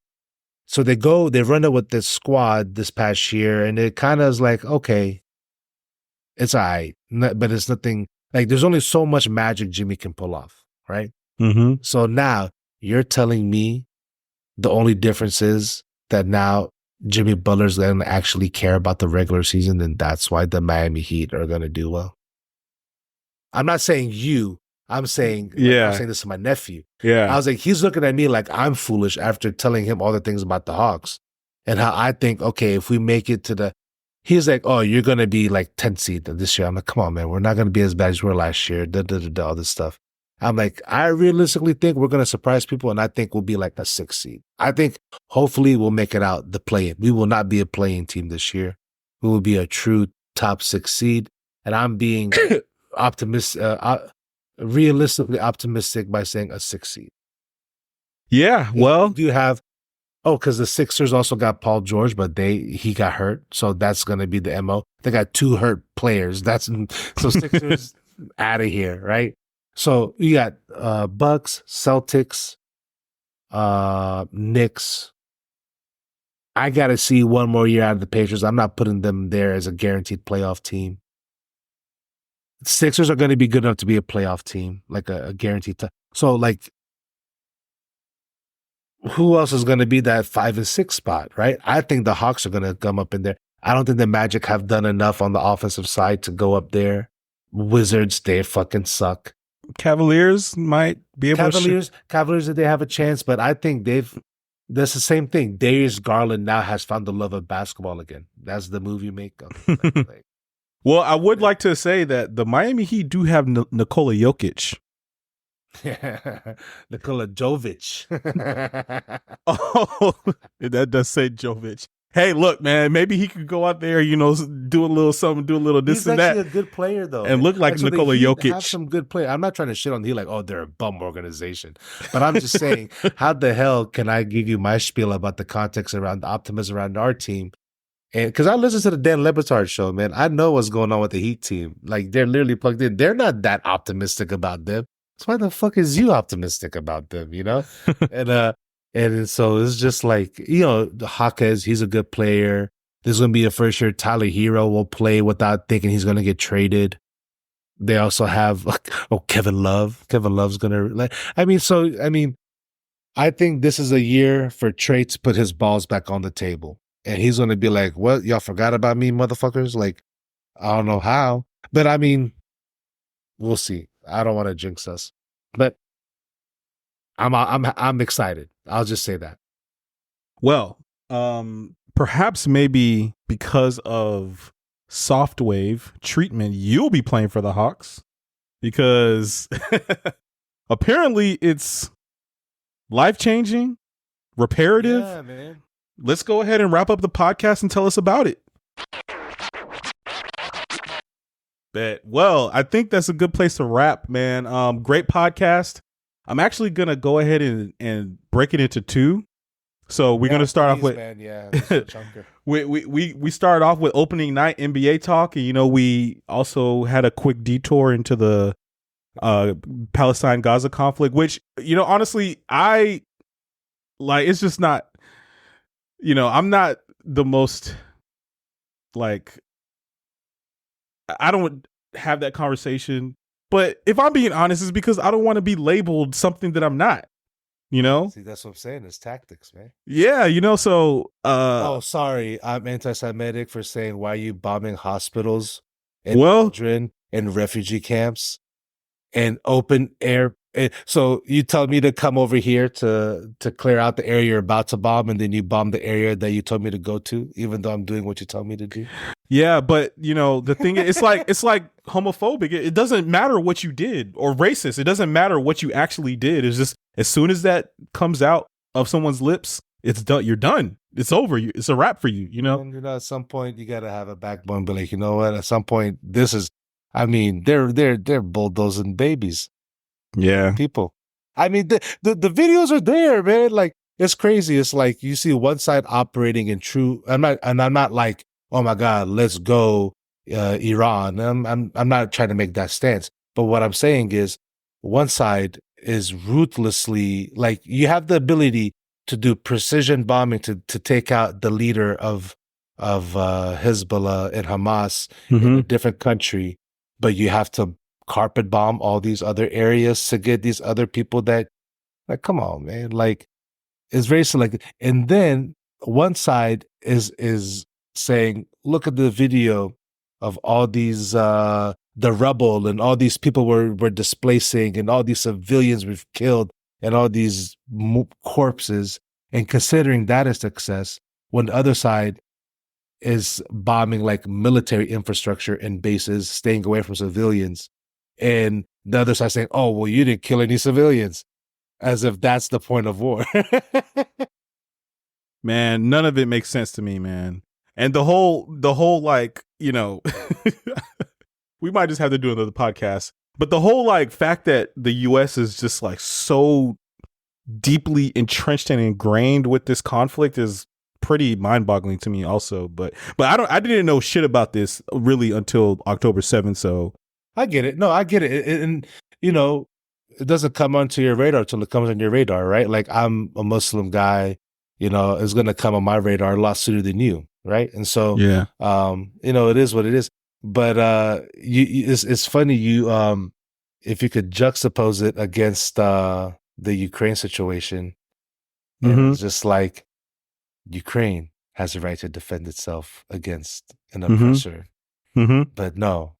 So they run it with this squad this past year, and it kind of is like, okay, it's all right. But it's nothing, like there's only so much magic Jimmy can pull off, right? Mm-hmm. So now you're telling me the only difference is that now Jimmy Butler's going to actually care about the regular season, and that's why the Miami Heat are going to do well. I'm not saying you. I'm saying, I'm saying this to my nephew. Yeah. I was like, he's looking at me like I'm foolish after telling him all the things about the Hawks and how I think, okay, if we make it to he's like, oh, you're going to be like 10th seed this year. I'm like, come on, man. We're not going to be as bad as we were last year. All this stuff. I'm like, I realistically think we're going to surprise people, and I think we'll be like a 6th seed. I think hopefully we'll make it out the play-in. We will not be a play-in team this year. We will be a true top 6 seed, and I'm being realistically optimistic by saying a 6th seed. Yeah, well, do you have? Oh, because the Sixers also got Paul George, but he got hurt, so that's going to be the MO. They got 2 hurt players. So Sixers out of here, right? So you got Bucks, Celtics, Knicks. I got to see one more year out of the Pacers. I'm not putting them there as a guaranteed playoff team. Sixers are going to be good enough to be a playoff team, like a guaranteed. So, like, who else is going to be that 5 and 6 spot, right? I think the Hawks are going to come up in there. I don't think the Magic have done enough on the offensive side to go up there. Wizards, they fucking suck. Cavaliers might be able to. Cavaliers, they have a chance, but I think that's the same thing. Darius Garland now has found the love of basketball again. That's the move you make. Well, I would like to say that the Miami Heat do have Nikola Jokic. Nikola Jovic. Oh, that does say Jovic. Hey, look, man, maybe he could go out there, do a little something, do a little this and that. He's actually a good player, though. And look like Nikola Jokic. Have some good players. I'm not trying to shit on the Heat like, oh, they're a bum organization. But I'm just saying, how the hell can I give you my spiel about the context around the optimism around our team? And because I listen to the Dan Le Batard show, man, I know what's going on with the Heat team. Like, they're literally plugged in. They're not that optimistic about them. So why the fuck is you optimistic about them, And so it's just like, the Hawkes, he's a good player. This is going to be a first year. Tyler Hero will play without thinking he's going to get traded. They also have, Kevin Love. Kevin Love's going to, I think this is a year for Trey to put his balls back on the table. And he's going to be like, what? Y'all forgot about me, motherfuckers? Like, I don't know how. But we'll see. I don't want to jinx us. But I'm excited. I'll just say that. Well, perhaps maybe because of Softwave treatment, you'll be playing for the Hawks because apparently it's life-changing, reparative. Yeah, man. Let's go ahead and wrap up the podcast and tell us about it. Bet. Well, I think that's a good place to wrap, man. Great podcast. I'm actually gonna go ahead and break it into two. So we're gonna start off with we started off with opening night NBA talk, and we also had a quick detour into the Palestine Gaza conflict, which honestly I like. It's just not. I'm not the most like. I don't have that conversation, but if I'm being honest, it's because I don't want to be labeled something that I'm not. See, that's what I'm saying. It's tactics, man. Yeah, so oh, sorry, I'm anti-Semitic for saying why are you bombing hospitals and children and refugee camps and open air. So you tell me to come over here to clear out the area you're about to bomb, and then you bomb the area that you told me to go to, even though I'm doing what you tell me to do. Yeah, but the thing is, it's like homophobic. It doesn't matter what you did, or racist. It doesn't matter what you actually did. It's just as soon as that comes out of someone's lips, it's done. You're done. It's over. It's a wrap for you. And, at some point you got to have a backbone. But like, you know what? At some point, this is. I mean, they're bulldozing babies. Yeah, people. I mean, the videos are there, man. Like, it's crazy. It's like you see one side operating in true. I'm not like, oh my God, let's go, Iran. I'm not trying to make that stance. But what I'm saying is, one side is ruthlessly like you have the ability to do precision bombing to take out the leader of Hezbollah and Hamas in a different country, but you have to carpet bomb all these other areas to get these other people that, like, come on, man. Like, it's very selective. And then one side is saying, look at the video of all these, the rubble and all these people we're displacing and all these civilians we've killed and all these corpses, and considering that a success, when the other side is bombing like military infrastructure and bases, staying away from civilians. And the other side saying, oh, well, you didn't kill any civilians, as if that's the point of war. Man, none of it makes sense to me, man. And the whole like, we might just have to do another podcast, but the whole like fact that the US is just like so deeply entrenched and ingrained with this conflict is pretty mind-boggling to me also. But I didn't know shit about this really until October 7th, so I get it. No, I get it. And, it doesn't come onto your radar until it comes on your radar, right? Like, I'm a Muslim guy, it's going to come on my radar a lot sooner than you, right? And so, yeah, it is what it is. But it's funny, if you could juxtapose it against the Ukraine situation, it's just like Ukraine has a right to defend itself against an oppressor. But no,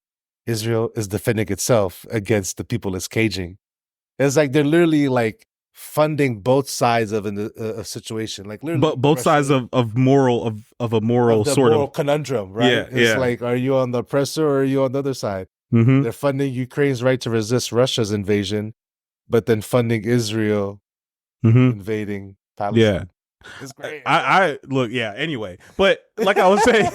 Israel is defending itself against the people it's caging. It's like they're literally like funding both sides of a situation, like literally both sides of a moral conundrum, right? It's like, are you on the oppressor or are you on the other side? They're funding Ukraine's right to resist Russia's invasion, but then funding Israel invading Palestine. Yeah, it's great. I look, yeah. Anyway, but like I was saying,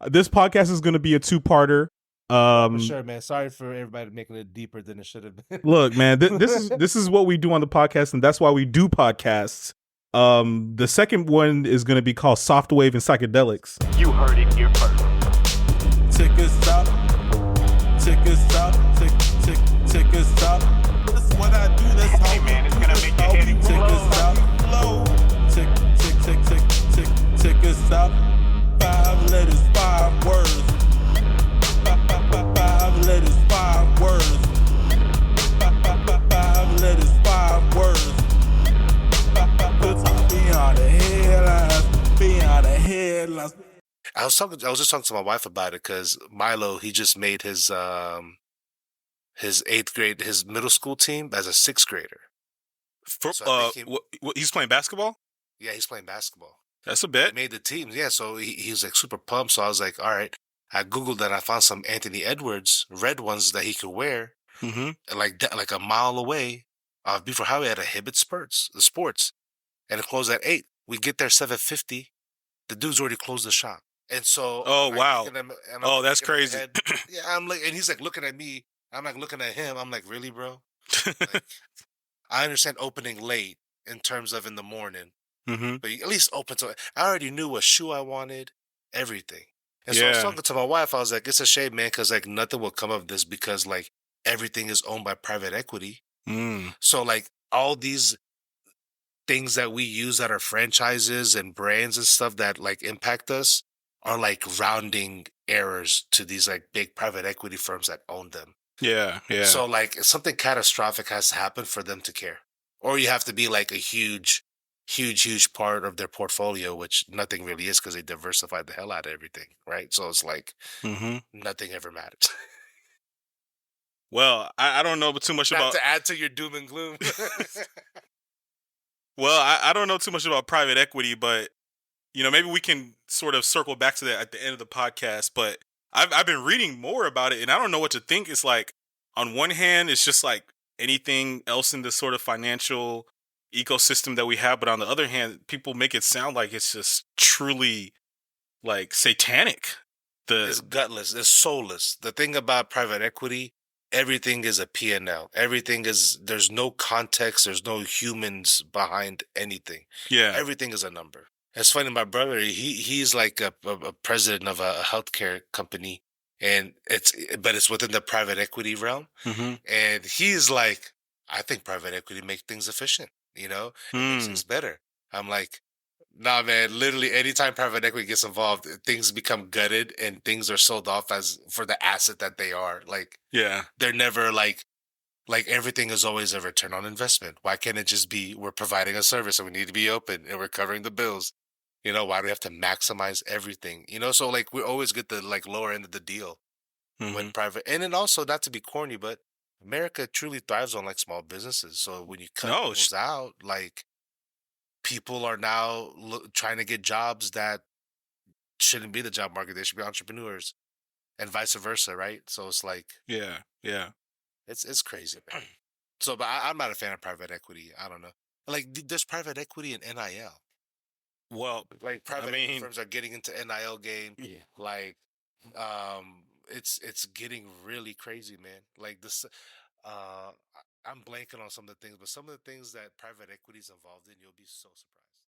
this podcast is going to be a two-parter. For sure, man. Sorry for everybody making it deeper than it should have been. Look, man, this is what we do on the podcast, and that's why we do podcasts. The second one is going to be called Softwave and Psychedelics. You heard it here first. Check us out. Check us out. Check us out. That's what I do. That's how. Hey man, it's gonna make your head Check us out. Flow. Check us out. 5 letters, 5 words. 5 letters, 5 words. 5 letters, 5 words. Beyond the headlines. Beyond the headlines. I was just talking to my wife about it because Milo, he just made his 8th grade, his middle school team as a 6th grader. He's playing basketball? Yeah, he's playing basketball. That's a bet. He made the teams, yeah. So he was like super pumped. So I was like, all right. I Googled that. I found some Anthony Edwards red ones that he could wear, like a mile away off Beaufort Highway at a Hibbett Sports, and it closed at 8. We get there 7:50. The dude's already closed the shop. And so Oh, I'm like wow. thinking, and I'm Oh, like that's thinking in my crazy. head, yeah, I'm like, and he's like looking at me. I'm like looking at him. I'm like, really, bro? Like, I understand opening late in terms of in the morning, Hmm. but you at least open to it. I already knew what shoe I wanted, everything. And so I was Yeah. talking to my wife. I was like, it's a shame, man, because like nothing will come of this because like everything is owned by private equity. Mm. So like all these things that we use that are franchises and brands and stuff that like impact us are like rounding errors to these like big private equity firms that own them. Yeah. Yeah. So like something catastrophic has to happen for them to care. Or you have to be like a huge part of their portfolio, which nothing really is because they diversified the hell out of everything, right? So it's like Hmm. nothing ever matters. Well, I don't know too much Not about. to add to your doom and gloom. Well, I don't know too much about private equity, but maybe we can sort of circle back to that at the end of the podcast. But I've been reading more about it, and I don't know what to think. It's like on one hand, it's just like anything else in this sort of financial ecosystem that we have, but on the other hand, people make it sound like it's just truly like satanic. It's The gutless. It's soulless. The thing about private equity, everything is a P&L. Everything is, there's no context. There's no humans behind anything. Yeah. Everything is a number. It's funny. My brother, he's like a president of a healthcare company, and but it's within the private equity realm. Mm-hmm. And he's like, I think private equity makes things efficient. It makes things better. I'm like, nah, man. Literally, anytime private equity gets involved, things become gutted and things are sold off as for the asset that they are. Like Yeah. they're never like everything is always a return on investment. Why can't it just be we're providing a service and we need to be open and we're covering the bills? Why do we have to maximize everything? So like we always get the like lower end of the deal Mm-hmm. when private, and then also not to be corny, but America truly thrives on like small businesses. So when you cut No. those out, like people are now trying to get jobs that shouldn't be the job market. They should be entrepreneurs and vice versa, right? So it's like Yeah. Yeah. it's crazy, man. So, but I'm not a fan of private equity. I don't know. Like there's private equity in NIL. Well, Like private equity mean, firms are getting into NIL game. yeah. Like, it's getting really crazy, man. Like this, I'm blanking on some of the things, but some of the things that private equity is involved in, you'll be so surprised.